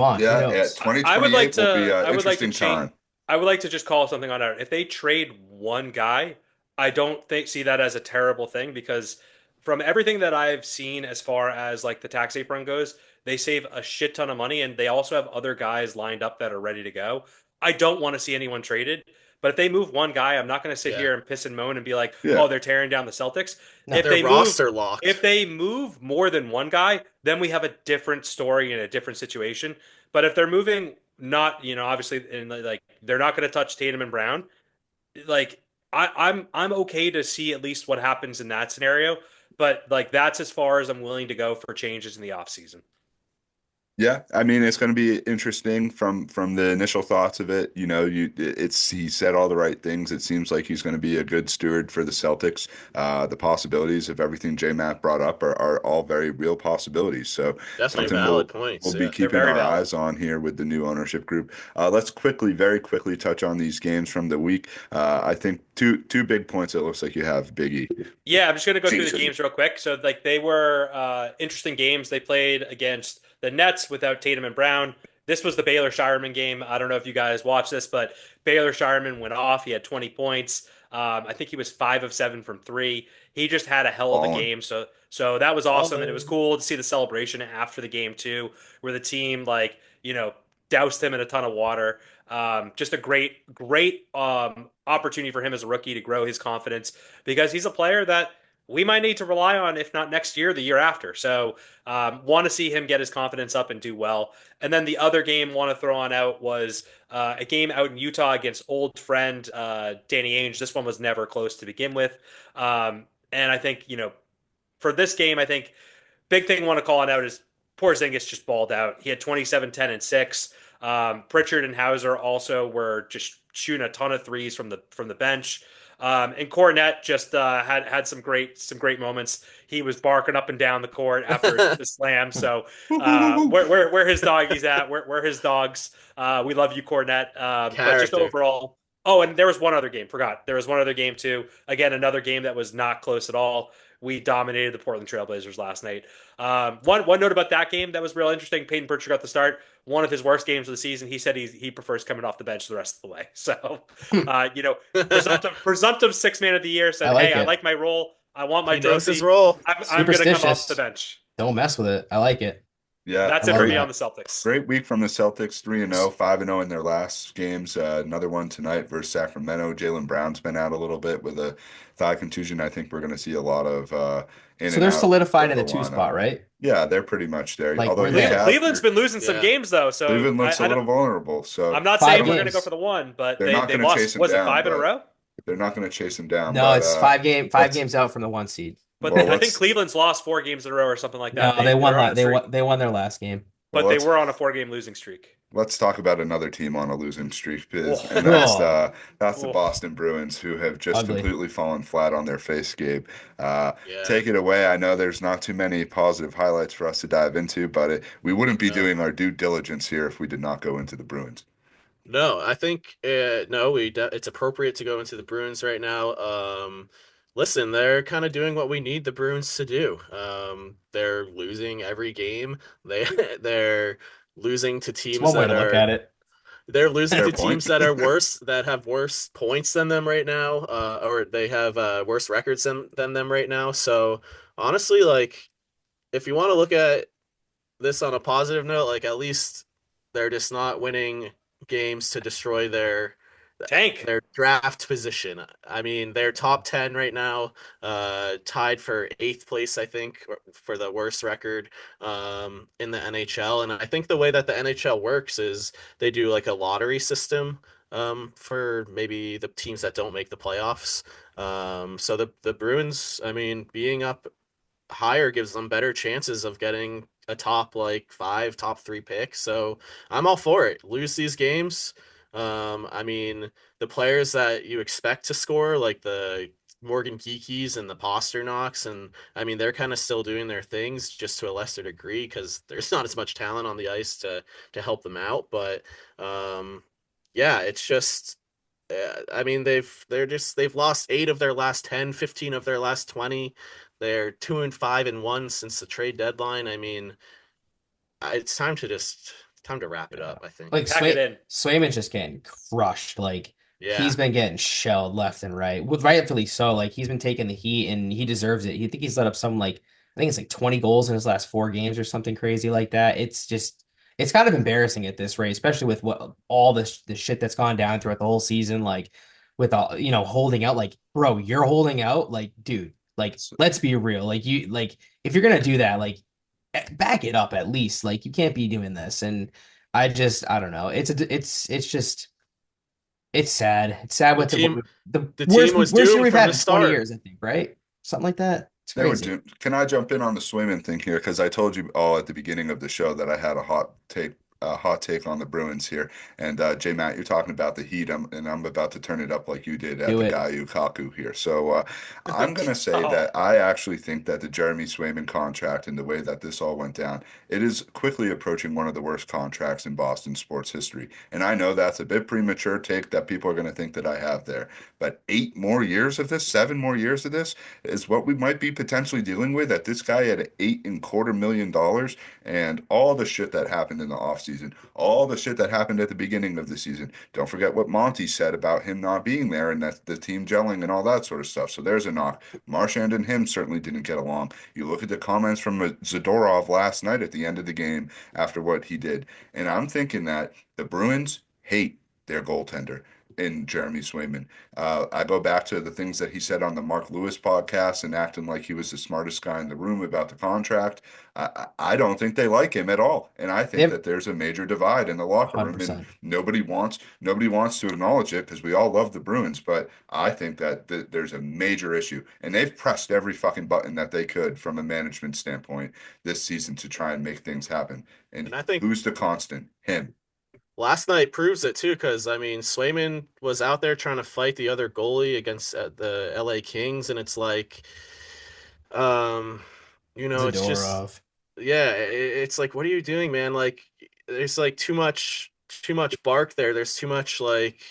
S3: on. Who
S1: Yeah,
S3: knows?
S4: I would like
S1: 2028 will be
S4: to.
S1: an
S4: I would like to
S1: interesting
S4: change.
S1: time.
S4: I would like to just call something on out. If they trade one guy, I don't think see that as a terrible thing because from everything that I've seen as far as like the tax apron goes, they save a shit ton of money and they also have other guys lined up that are ready to go. I don't want to see anyone traded, but if they move one guy, I'm not going to sit
S2: Yeah.
S4: here and piss and moan and be like,
S1: Yeah.
S4: "Oh, they're tearing down the Celtics."
S3: No.
S2: Their roster locked.
S4: If they move more than one guy, then we have a different story and a different situation. But if they're moving not, obviously, and like they're not going to touch Tatum and Brown. Like I'm okay to see at least what happens in that scenario, but like that's as far as I'm willing to go for changes in the offseason.
S1: Yeah, I mean it's going to be interesting from the initial thoughts of it. It's he said all the right things. It seems like he's going to be a good steward for the Celtics. The possibilities of everything J Matt brought up are all very real possibilities. So
S2: Definitely
S1: something
S2: valid points.
S1: we'll be
S2: Yeah.
S4: They're
S1: keeping
S4: very
S1: our
S4: valid.
S1: eyes on here with the new ownership group. Let's very quickly touch on these games from the week. I think two big points. It looks like you have Biggie.
S4: Yeah, I'm just gonna go through the
S1: Jesus.
S4: games real quick. So like they were interesting games. They played against the Nets without Tatum and Brown. This was the Baylor Shireman game. I don't know if you guys watched this, but Baylor Shireman went off. He had 20 points. I think he was 5 of 7 from three. He just had a hell of a
S1: Balling.
S4: game. So that was
S2: All
S4: awesome, and it was
S2: man.
S4: cool to see the celebration after the game too, where the team like doused him in a ton of water. Just a great opportunity for him as a rookie to grow his confidence because he's a player that we might need to rely on, if not next year, the year after. So, want to see him get his confidence up and do well. And then the other game want to throw on out was a game out in Utah against old friend Danny Ainge. This one was never close to begin with. And I think, for this game, I think big thing I want to call it out is Porzingis just balled out. He had 27, 10, and 6. Pritchard and Hauser also were just shooting a ton of threes from the bench. And Cornette just had some great moments. He was barking up and down the court after the slam. So where his doggies at? Where his dogs? We love you, Cornette. But just
S2: Character.
S4: overall. Oh, and there was one other game. Forgot. There was one other game too. Again, another game that was not close at all. We dominated the Portland Trailblazers last night. One note about that game that was real interesting. Peyton Pritchard got the start. One of his worst games of the season. He said he prefers coming off the bench the rest of the way. So, presumptive six man of the year
S3: I
S4: said,
S3: like
S4: "Hey, I
S3: it.
S4: like my role. I want my
S2: He knows his
S4: trophy.
S2: role.
S4: I'm going to come off the
S3: Superstitious.
S4: bench."
S3: Don't mess with it. I like it.
S1: Yeah,
S4: That's
S3: I
S4: it for
S3: love
S4: me on
S3: that.
S4: the Celtics.
S1: great week from the Celtics, 3-0, 5-0 in their last games. Another one tonight versus Sacramento. Jaylen Brown's been out a little bit with a thigh contusion. I think we're going to see a lot of in
S3: So
S1: and
S3: they're
S1: out
S3: solidified
S1: of
S3: in
S1: the
S3: the two
S1: lineup.
S3: spot, right?
S1: Yeah, they're pretty much there.
S3: Like,
S1: Although
S3: we're
S1: they
S3: there.
S1: have
S4: Cleveland's been losing some
S2: Yeah.
S4: games though, so
S1: Cleveland looks a little vulnerable, so
S4: I'm not
S3: Five
S4: saying we're going to go
S3: games.
S4: for the one, but
S1: they're
S4: they
S1: not
S4: they
S1: going to chase
S4: lost.
S1: them
S4: Was it
S1: down.
S4: 5 in a
S1: But
S4: row?
S1: they're not going to chase them down.
S3: No,
S1: But
S3: it's five
S1: let's
S3: games out from the one seed.
S4: But
S1: well
S4: I think
S1: let's
S4: Cleveland's lost 4 games in a row or something like
S3: No,
S4: that.
S3: they won.
S4: They're on a
S3: They
S4: streak,
S3: won. They won their last game.
S1: well
S4: but they
S1: let's
S4: were on a 4 game losing streak.
S1: let's talk about another team on a losing streak, and
S3: Oh,
S1: that's the
S4: Oh.
S1: Boston Bruins, who have just
S3: ugly.
S1: completely fallen flat on their face, Gabe.
S2: Yeah.
S1: Take it away. I know there's not too many positive highlights for us to dive into, but we wouldn't be
S2: No.
S1: doing our due diligence here if we did not go into the Bruins.
S2: No, I think no, it's appropriate to go into the Bruins right now. Listen, they're kind of doing what we need the Bruins to do. They're losing every game. They they're losing to
S3: It's
S2: teams
S3: one way
S2: that
S3: to look
S2: are
S3: at it.
S2: they're losing
S1: Fair
S2: to
S1: point.
S2: teams that are worse, that have worse points than them right now, or they have worse records than them right now. So honestly, like if you want to look at this on a positive note, like at least they're just not winning games to destroy
S4: Tank.
S2: their draft position. I mean, they're top 10 right now, tied for eighth place, I think, for the worst record in the NHL. And I think the way that the NHL works is they do like a lottery system for maybe the teams that don't make the playoffs. So the Bruins, I mean, being up higher gives them better chances of getting a top like five, top three pick. So I'm all for it. Lose these games. I mean, the players that you expect to score, like the Morgan Geekies and the Pasternaks, and I mean they're kind of still doing their things just to a lesser degree because there's not as much talent on the ice to help them out. But yeah, it's just I mean they've lost 8 of their last 10, 15 of their last 20. They're 2-5-1 since the trade deadline. I mean, it's time to wrap it
S3: Yeah.
S2: up, I think.
S3: Like
S4: Pack it in.
S3: Swayman's just getting crushed. Like
S2: Yeah.
S3: he's been getting shelled left and right, with rightfully so. Like he's been taking the heat and he deserves it. You think he's let up some like I think it's like 20 goals in his last 4 games or something crazy like that. It's kind of embarrassing at this rate, especially with what all this the shit that's gone down throughout the whole season. Like with all holding out. Like bro, you're holding out. Like dude, like let's be real. Like if you're gonna do that, like back it up at least. Like you can't be doing this. And I don't know. It's just it's sad. It's sad
S2: The
S3: with
S2: team
S3: the
S2: the team was
S3: worst year
S2: doomed
S3: we've
S2: from
S3: had
S2: the
S3: in 20
S2: start.
S3: years, I think, right? Something like that. It's
S1: They were
S3: crazy.
S1: doomed. Can I jump in on the Swayman thing here? Because I told you all at the beginning of the show that I had a hot take on the Bruins here. And J Matt, you're talking about the Heat, and I'm about to turn it up like you did at
S3: Do
S1: the
S3: it.
S1: guy Kaku here. So I'm gonna say
S4: Oh,
S1: that I actually think that the Jeremy Swayman contract and the way that this all went down, it is quickly approaching one of the worst contracts in Boston sports history. And I know that's a bit premature take that people are gonna think that I have there, but 8 more years of this, 7 more years of this is what we might be potentially dealing with. That this guy had $8.25 million, and all the shit that happened in the offseason, all the shit that happened at the beginning of the season. Don't forget what Monty said about him not being there and that the team gelling and all that sort of stuff. So there's a knock. Marchand and him certainly didn't get along. You look at the comments from Zadorov last night at the end of the game after what he did, and I'm thinking that the Bruins hate their goaltender in Jeremy Swayman. I go back to the things that he said on the Mark Lewis podcast and acting like he was the smartest guy in the room about the contract. I don't think they like him at all, and I think
S3: Yep.
S1: that there's a major divide in the locker room, and
S3: 100%.
S1: nobody wants to acknowledge it because we all love the Bruins, but I think that there's a major issue, and they've pressed every fucking button that they could from a management standpoint this season to try and make things happen. And
S2: And I think
S1: who's the constant? Him.
S2: last night proves it too, because I mean, Swayman was out there trying to fight the other goalie against the LA Kings, and it's like, um, it's just,
S3: Zadorov.
S2: yeah, it's like, what are you doing, man? Like, there's like too much bark there. There's too much like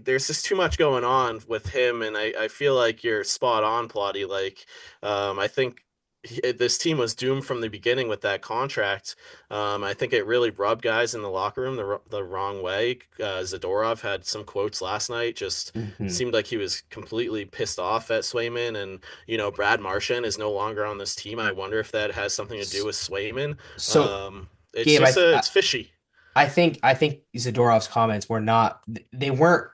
S2: there's just too much going on with him, and I feel like you're spot on, Plotty. Like, I think this team was doomed from the beginning with that contract. I think it really rubbed guys in the locker room the wrong way. Zadorov had some quotes last night, just
S3: Hmm.
S2: seemed like he was completely pissed off at Swayman, and Brad Marchand is no longer on this team. I wonder if that has something to do with Swayman.
S3: So,
S2: It's
S3: Gabe,
S2: just it's fishy.
S3: I think Zadorov's comments were not they weren't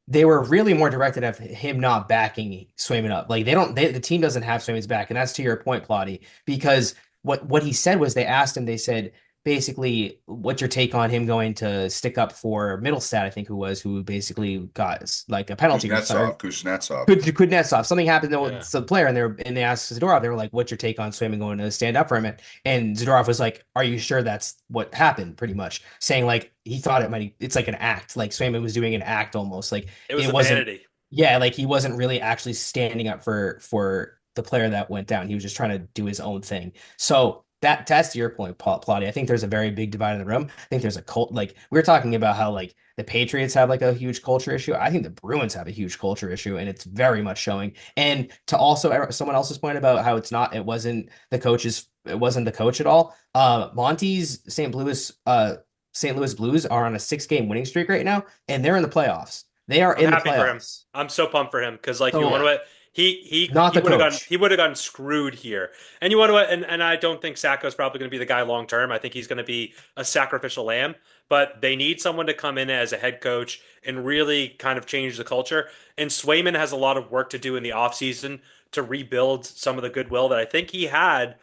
S3: they were really more directed at him not backing Swayman up. Like the team doesn't have Swayman's back, and that's to your point, Plotty. Because what he said was they asked him, they said basically, what's your take on him going to stick up for Middlestat, I think who basically got like a penalty or something.
S1: Kuznetsov.
S3: Kuznetsov. Something happened to
S2: Yeah.
S3: the player, and they asked Zadorov. They were like, "What's your take on Swayman going to stand up for him?" And Zadorov was like, "Are you sure that's what happened?" Pretty much saying like he thought it's like an act, like Swayman was doing an act almost, like
S4: it was
S3: it
S4: the
S3: wasn't.
S4: vanity.
S3: Yeah, like he wasn't really actually standing up for the player that went down. He was just trying to do his own thing. So that's to your point, Plotty. I think there's a very big divide in the room. I think there's a cult. Like we are talking about how like the Patriots have like a huge culture issue. I think the Bruins have a huge culture issue, and it's very much showing. And to also someone else's point about how it wasn't the coach at all. Monty's St. Louis Blues are on a 6 game winning streak right now, and they're in the playoffs. They are
S4: I'm
S3: in the
S4: happy for him.
S3: playoffs.
S4: I'm so pumped for him because, like, you want
S3: So
S4: what
S3: not the coach.
S4: he would have gotten screwed here. And you want what? And I don't think Sacco's probably going to be the guy long term. I think he's going to be a sacrificial lamb. But they need someone to come in as a head coach and really kind of change the culture. And Swayman has a lot of work to do in the offseason to rebuild some of the goodwill that I think he had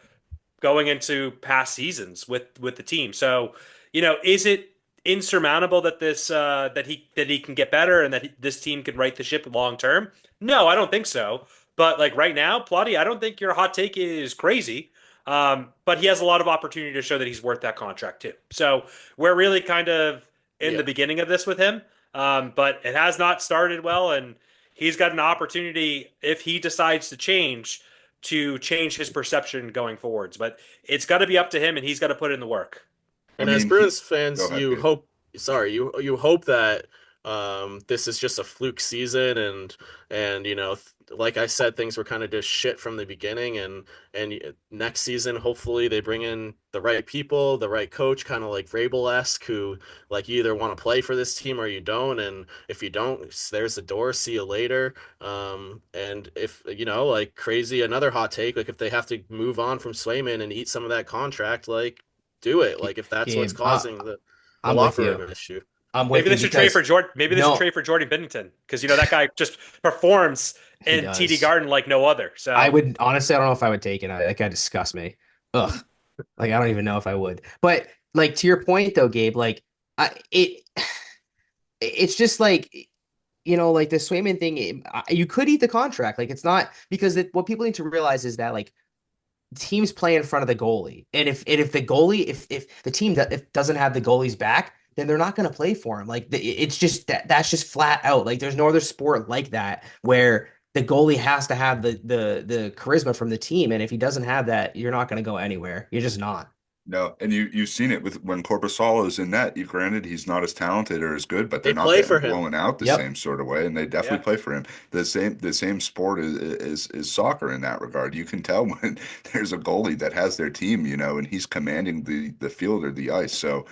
S4: going into past seasons with the team. So, is it insurmountable that he can get better and that this team can right the ship long term? No, I don't think so. But like right now, Plotty, I don't think your hot take is crazy. But he has a lot of opportunity to show that he's worth that contract too. So we're really kind of in the
S2: Yeah.
S4: beginning of this with him. But it has not started well, and he's got an opportunity if he decides to change his perception going forwards. But it's got to be up to him, and he's got to put in the work.
S1: I
S2: And as
S1: mean,
S2: Bruins
S1: go
S2: fans,
S1: ahead,
S2: you
S1: Gabe.
S2: hope, sorry, you hope that this is just a fluke season, and like I said, things were kind of just shit from the beginning, and next season, hopefully they bring in the right people, the right coach, kind of like Vrabel-esque, who like you either want to play for this team or you don't, and if you don't, there's the door, see you later. And if like crazy, another hot take, like if they have to move on from Swayman and eat some of that contract, like do it. Like if that's what's
S3: Gabe,
S2: causing the
S3: I'm with
S2: locker
S3: you.
S2: room issue.
S3: I'm with
S4: Maybe they
S3: you
S4: should trade for
S3: because
S4: Jordan. Maybe they should
S3: no,
S4: trade for Jordan Binnington because that guy just performs
S3: he
S4: in TD
S3: does.
S4: Garden like no other.
S3: I
S4: So
S3: would honestly, I don't know if I would take it. That guy disgusts me. Ugh. Like I don't even know if I would. But like to your point though, Gabe, like it it's just like like the Swayman thing, you could eat the contract. Like it's not because what people need to realize is that like teams play in front of the goalie, and if the goalie if the team that if doesn't have the goalie's back, then they're not going to play for him. Like it's just that's just flat out. Like there's no other sport like that where the goalie has to have the charisma from the team, and if he doesn't have that, you're not going to go anywhere. You're just not.
S1: No, and you've seen it with when Corpusalo is in net. You granted he's not as talented or as good, but they're
S2: They
S1: not
S2: play
S1: getting
S2: for him.
S1: blown out the
S3: Yep.
S1: same sort of way, and they definitely
S4: Yeah.
S1: play for him. The same sport is soccer in that regard. You can tell when there's a goalie that has their team, and he's commanding the field or the ice. So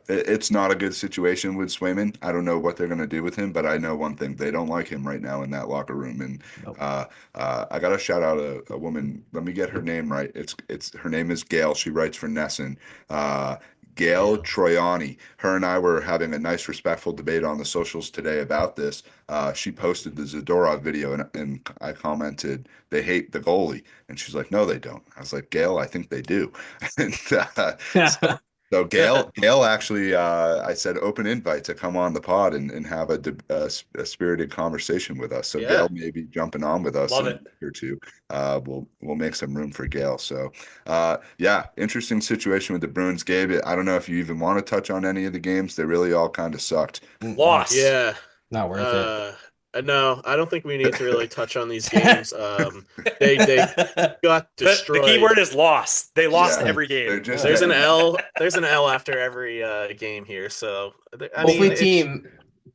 S1: it's not a good situation with Swayman. I don't know what they're going to do with him, but I know one thing: they don't like him right now in that locker room. And
S3: Nope.
S1: I got to shout out a woman. Let me get her name right. It's her name is Gail. She writes for Nesson. Uh, Gail
S3: Yeah.
S1: Troiani. Her and I were having a nice, respectful debate on the socials today about this. She posted the Zadorov video, and I commented, "They hate the goalie," and she's like, "No, they don't." I was like, "Gail, I think they do." And so, so Gail actually, I said, open invite to come on the pod and have a spirited conversation with us. So
S2: Yeah.
S1: Gail may be jumping on with us
S4: Love
S1: in a
S4: it.
S1: week or two. We'll make some room for Gail. So. Yeah, interesting situation with the Bruins, Gabe. I don't know if you even want to touch on any of the games. They really all kind of sucked.
S3: Mm-mm.
S4: Loss.
S2: Yeah.
S3: Not worth it.
S2: Uh, no, I don't think we need to really touch on these games. They got
S4: The key
S2: destroyed.
S4: word is loss. They lost
S1: Yeah,
S3: Like,
S4: every game.
S1: they're just
S3: yeah.
S2: There's an
S1: getting
S2: L. There's an L after every game here. So I
S3: Hopefully,
S2: mean, it's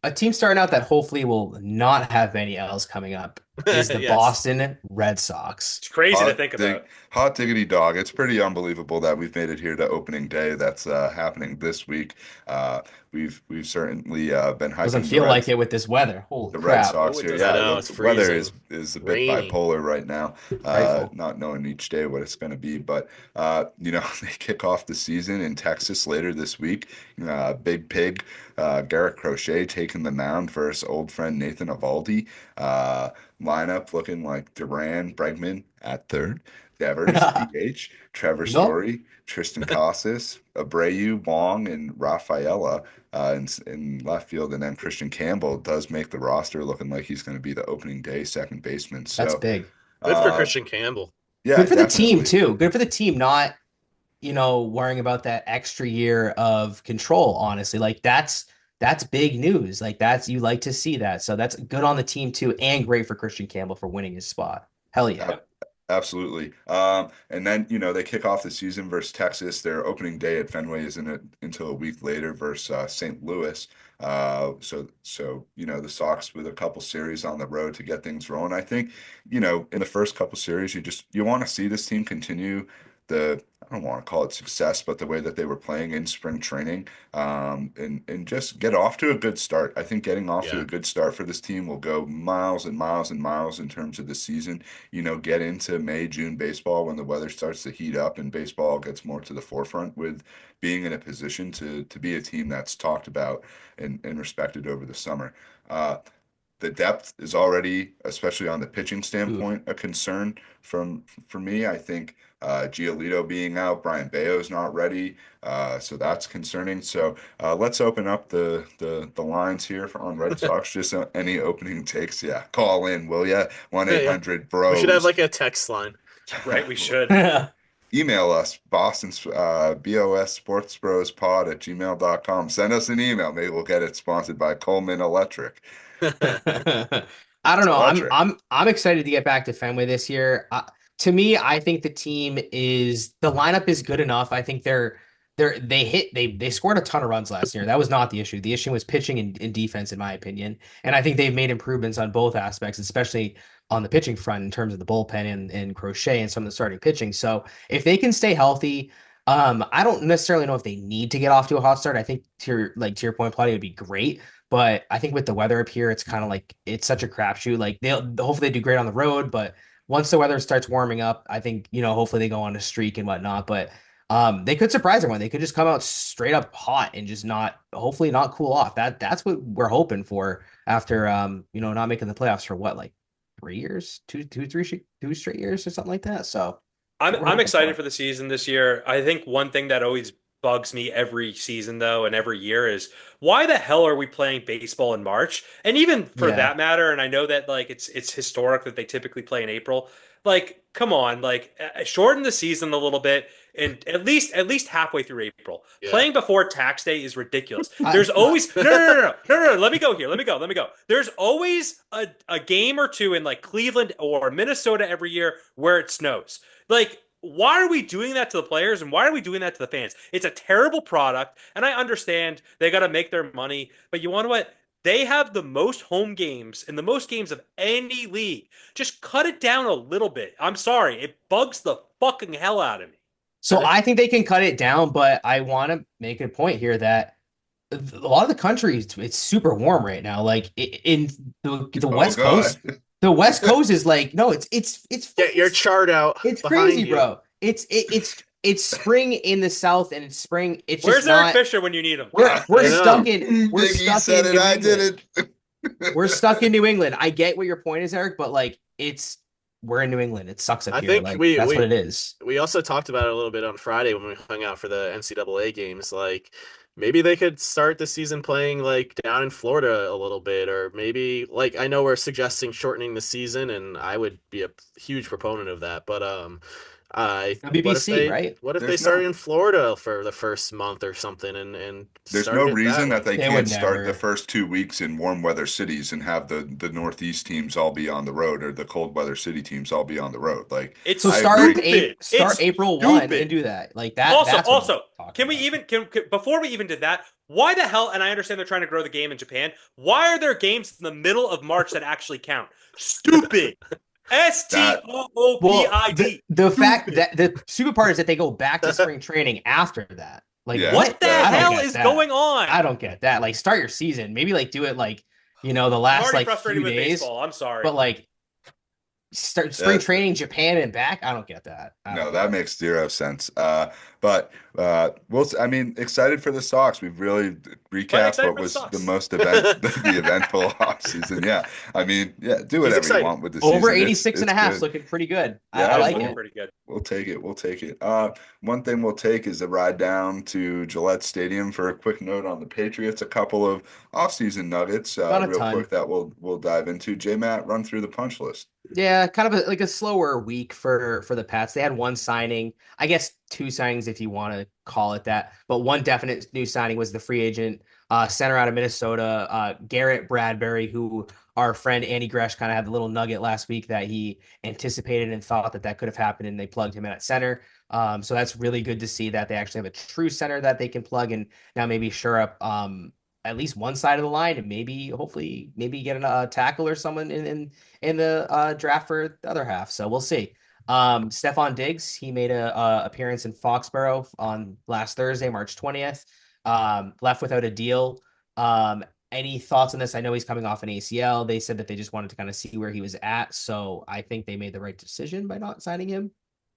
S3: a team starting out that hopefully will not have many L's coming up is the
S2: yes,
S3: Boston Red Sox.
S4: It's crazy to
S1: hot
S4: think
S1: dig,
S4: about.
S1: hot diggity dog. It's pretty unbelievable that we've made it here to opening day. That's happening this week. Uh, we've certainly been
S3: Doesn't
S1: hyping
S3: feel like it with this weather. Holy
S1: the Red
S3: crap.
S4: Oh,
S1: Sox
S4: it
S1: here.
S4: does
S2: I
S1: Yeah,
S4: not.
S2: know
S1: the
S2: it's
S1: weather
S2: freezing,
S1: is a bit
S2: rainy.
S1: bipolar right now.
S3: Frightful.
S1: Not knowing each day what it's going to be, but they kick off the season in Texas later this week. Big Pig, Garrett Crochet taking the mound versus old friend Nathan Eovaldi. Uh, Lineup looking like Duran, Bregman at third, Devers, DH, Trevor
S3: Nope.
S1: Story, Tristan Casas, Abreu, Wong, and Rafaela in left field, and then Christian Campbell does make the roster, looking like he's going to be the opening day second baseman.
S3: That's
S1: So,
S3: big.
S2: Good for
S1: uh,
S2: Christian Campbell.
S1: yeah,
S3: Good for the team
S1: definitely.
S3: too. Good for the team not, worrying about that extra year of control, honestly. Like that's big news. Like that's you like to see that. So that's good on the team too, and great for Christian Campbell for winning his spot. Hell yeah.
S1: Ab- Absolutely. And then, they kick off the season versus Texas. Their opening day at Fenway isn't until a week later versus St. Louis. The Sox with a couple series on the road to get things rolling. I think, in the first couple series, you want to see this team continue I don't want to call it success, but the way that they were playing in spring training, and just get off to a good start. I think getting off to
S2: Yeah.
S1: a good start for this team will go miles and miles and miles in terms of the season. Get into May, June baseball when the weather starts to heat up and baseball gets more to the forefront with being in a position to be a team that's talked about and respected over the summer. The depth is already, especially on the pitching
S3: Oof.
S1: standpoint, a concern for me. I think Giolito being out, Brian Bayo's not ready, so that's concerning. So let's open up the lines here on Red Sox. Just any opening takes. Yeah, call in, will ya? One eight
S2: Yeah.
S1: hundred
S2: We should have
S1: Bros.
S2: like a text line.
S4: Right? We should.
S1: Email us, Boston's BOS Sports Bros Pod at gmail.com. Send us an email. Maybe we'll get it sponsored by Coleman Electric.
S3: I don't
S1: It's
S3: know.
S1: electric.
S3: I'm excited to get back to Fenway this year. To me, I think the lineup is good enough. I think they scored a ton of runs last year. That was not the issue. The issue was pitching and defense, in my opinion. And I think they've made improvements on both aspects, especially on the pitching front in terms of the bullpen and Crochet and some of the starting pitching. So if they can stay healthy, I don't necessarily know if they need to get off to a hot start. I think to your point, Plotty, would be great. But I think with the weather up here, it's kind of like it's such a crapshoot. Like they'll hopefully they do great on the road, but once the weather starts warming up, I think hopefully they go on a streak and whatnot. But they could surprise everyone. They could just come out straight up hot and just hopefully not cool off. That's what we're hoping for after not making the playoffs for what, like 3 years, two straight years or something like that. So that's what we're
S4: I'm
S3: hoping
S4: excited
S3: for.
S4: for the season this year. I think one thing that always bugs me every season though, and every year is why the hell are we playing baseball in March? And even for
S3: Yeah.
S4: that matter, and I know that like it's historic that they typically play in April. Like, come on, like shorten the season a little bit, and at least halfway through April.
S2: Yeah.
S4: Playing before tax day is ridiculous.
S3: I,
S4: There's always no. Let me go here. Let me go. There's always a game or two in like Cleveland or Minnesota every year where it snows. Like, why are we doing that to the players and why are we doing that to the fans? It's a terrible product, and I understand they got to make their money, but you want what? They have the most home games and the most games of any league. Just cut it down a little bit. I'm sorry, it bugs the fucking hell out of me.
S3: so I think they can cut it down, but I want to make a point here that a lot of the country it's super warm right now. Like in the
S1: Oh
S3: West
S1: God.
S3: Coast, the West Coast is like no, it's
S2: Get your chart out.
S3: it's
S2: behind
S3: crazy,
S2: you.
S3: bro. It's spring in the South and it's spring. It's
S4: Where's
S3: just
S4: Eric
S3: not.
S4: Fisher when you need him?
S3: We're
S2: I know.
S3: stuck in we're
S1: Big E
S3: stuck
S1: said
S3: in
S1: it.
S3: New
S1: I
S3: England.
S1: did it.
S3: We're stuck in New England. I get what your point is, Eric, but like we're in New England. It sucks up
S2: I
S3: here.
S2: think
S3: Like
S2: we
S3: that's
S2: we
S3: what it is.
S2: we also talked about it a little bit on Friday when we hung out for the NCAA games. Like maybe they could start the season playing like down in Florida a little bit, or maybe like I know we're suggesting shortening the season, and I would be a huge proponent of that. But I
S3: WBC, right?
S2: what if they
S1: There's
S2: started
S1: no
S2: in Florida for the first month or something, and
S1: there's no
S2: started it that
S1: reason
S2: way?
S1: that they
S3: They would
S1: can't start the
S3: never.
S1: first 2 weeks in warm weather cities and have the Northeast teams all be on the road or the cold weather city teams all be on the road. Like
S4: It's
S3: So
S1: I agree.
S4: stupid.
S3: start
S4: It's
S3: April 1 and
S4: stupid.
S3: do that. Like that.
S4: Also,
S3: That's what I'm
S4: also,
S3: talking
S4: can we
S3: about.
S4: even can before we even did that? Why the hell? And I understand they're trying to grow the game in Japan. Why are there games in the middle of March that actually count? Stupid. S T
S1: That
S4: O O P
S3: Well,
S4: I D.
S3: the fact
S4: Stupid.
S3: that the super part is that they go back to spring training after that. Like
S1: yeah,
S3: what?
S4: What the
S3: I don't
S4: hell
S3: get
S4: is
S3: that.
S4: going on?
S3: I don't get that. Like start your season. Maybe like do it like the
S4: I'm
S3: last
S4: already
S3: like
S4: frustrated
S3: few
S4: with
S3: days.
S4: baseball. I'm sorry.
S3: But like start spring
S1: yeah.
S3: training Japan and back. I don't get that. I
S1: No,
S3: don't
S1: that
S3: get it.
S1: makes zero sense. But I mean, excited for the Sox. We've really
S4: Quite
S1: recapped
S4: excited
S1: what
S4: for the
S1: was the
S4: Sox.
S1: most the eventful off season. Yeah, I mean, yeah, do
S2: He's
S1: whatever you
S2: excited.
S1: want with the
S3: Over
S1: season.
S3: 86 and
S1: It's
S3: a half is
S1: good.
S3: looking pretty good.
S1: Yeah,
S3: I
S4: It is
S3: like
S4: looking
S3: it.
S4: pretty good.
S1: we'll take it. We'll take it. One thing we'll take is a ride down to Gillette Stadium for a quick note on the Patriots. A couple of off-season nuggets,
S3: Not a
S1: real
S3: ton.
S1: quick that we'll dive into. J Matt, run through the punch list.
S3: Yeah, kind of like a slower week for the Pats. They had one signing, I guess two signings if you want to call it that, but one definite new signing was the free agent center out of Minnesota, Garrett Bradbury, who our friend Andy Gresh kind of had the little nugget last week that he anticipated and thought that could have happened, and they plugged him in at center. So that's really good to see that they actually have a true center that they can plug and now maybe shore up at least one side of the line and maybe hopefully maybe get a tackle or someone in the draft for the other half. So we'll see. Stephon Diggs, he made a appearance in Foxborough on last Thursday, March 20th. Left without a deal. Any thoughts on this? I know he's coming off an ACL. They said that they just wanted to kind of see where he was at. So I think they made the right decision by not signing him.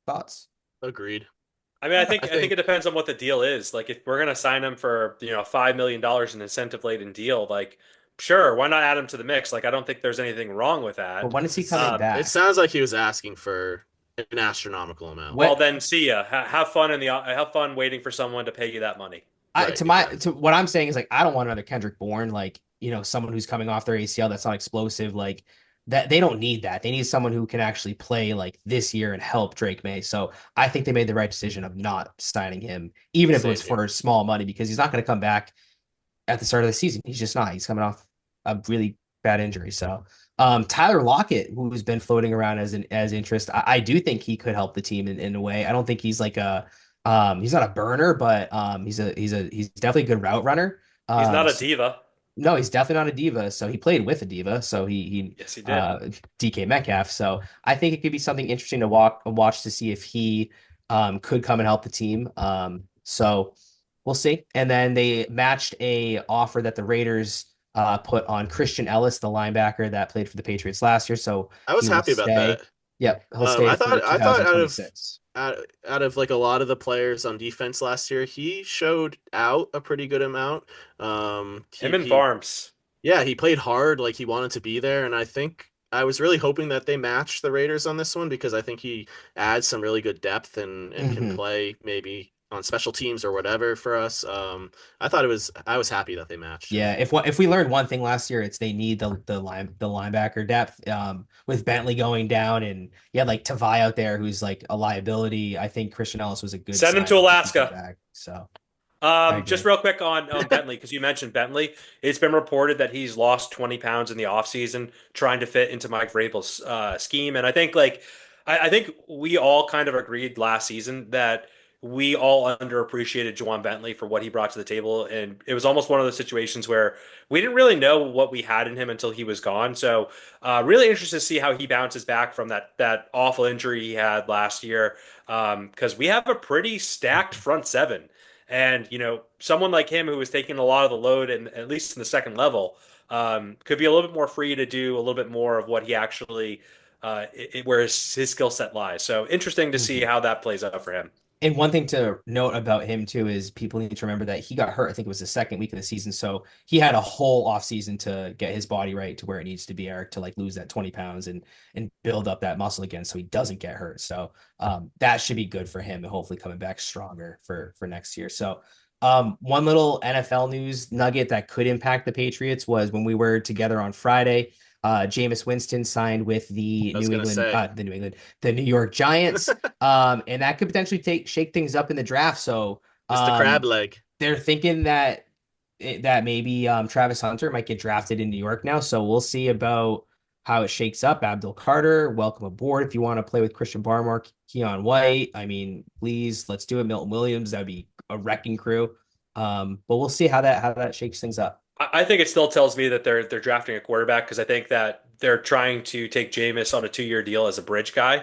S3: Thoughts?
S2: Agreed.
S4: I mean,
S2: I
S4: I think
S2: think
S4: it depends on what the deal is. Like, if we're gonna sign him for $5 million in incentive laden deal, like, sure, why not add him to the mix? Like, I don't think there's anything wrong with
S3: But
S4: that.
S3: when is he coming
S2: it
S3: back?
S2: sounds like he was asking for an astronomical amount.
S3: When,
S4: Well, then see ya. Have fun waiting for someone to pay you that money.
S2: Right,
S3: to what I'm saying is like I don't want another Kendrick Bourne, like someone who's coming off their ACL that's not explosive, like that they don't need that. They need someone who can actually play like this year and help Drake May. So I think they made the right decision of not signing him, even if it
S2: Same
S3: was
S2: here.
S3: for small money, because he's not going to come back at the start of the season. He's just not. He's coming off a really bad injury. So Tyler Lockett, who's been floating around as interest, I do think he could help the team in a way. I don't think he's like he's not a burner, but he's definitely a good route runner.
S4: He's not a
S3: So
S4: diva.
S3: no, he's definitely not a diva. So he played with a diva. So he
S4: Yes, he did.
S3: DK Metcalf. So I think it could be something interesting to watch to see if he could come and help the team. So we'll see. And then they matched a offer that the Raiders put on Christian Ellis, the linebacker that played for the Patriots last year. So
S2: I was
S3: he will
S2: happy about
S3: stay.
S2: that.
S3: Yep, he'll stay for
S2: I thought
S3: 2026.
S2: out of like a lot of the players on defense last year, he showed out a pretty good amount.
S4: Him and Farms.
S2: Yeah, he played hard, like he wanted to be there, and I think I was really hoping that they matched the Raiders on this one because I think he adds some really good depth and can
S3: Mhm.
S2: play maybe on special teams or whatever for us. I was happy that they matched him.
S3: Yeah, if we learned one thing last year, it's they need the linebacker depth. With Bentley going down, and you had like Tavai out there who's like a liability. I think Christian Ellis was a good
S4: Send him to
S3: signing to keep him
S4: Alaska.
S3: back. So I
S4: Just
S3: agree.
S4: real quick on Bentley, because you mentioned Bentley. It's been reported that he's lost 20 pounds in the offseason trying to fit into Mike Vrabel's scheme. And I think I think we all kind of agreed last season that we all underappreciated Juwan Bentley for what he brought to the table. And it was almost one of those situations where we didn't really know what we had in him until he was gone. So really interested to see how he bounces back from that awful injury he had last year. Because we have a pretty stacked front seven. And, someone like him who was taking a lot of the load, and at least in the second level, could be a little bit more free to do a little bit more of what he actually, where his skill set lies. So interesting to see
S3: Mhm.
S4: how that plays out for him.
S3: And one thing to note about him too is people need to remember that he got hurt. I think it was the second week of the season, so he had a whole off season to get his body right to where it needs to be, Eric, to like lose that 20 pounds and build up that muscle again, so he doesn't get hurt. So that should be good for him and hopefully coming back stronger for next year. So one little NFL news nugget that could impact the Patriots was when we were together on Friday. Jameis Winston signed with
S2: I was gonna say,
S3: the New York Giants. And that could potentially shake things up in the draft. So
S2: Mr. Crab Leg.
S3: they're thinking that maybe Travis Hunter might get drafted in New York now. So we'll see about how it shakes up. Abdul Carter, welcome aboard. If you want to play with Christian Barmore, Keon White, I mean, please, let's do it. Milton Williams, that'd be a wrecking crew. But we'll see how that shakes things up.
S4: I think it still tells me that they're drafting a quarterback because I think that they're trying to take Jameis on a 2-year deal as a bridge guy.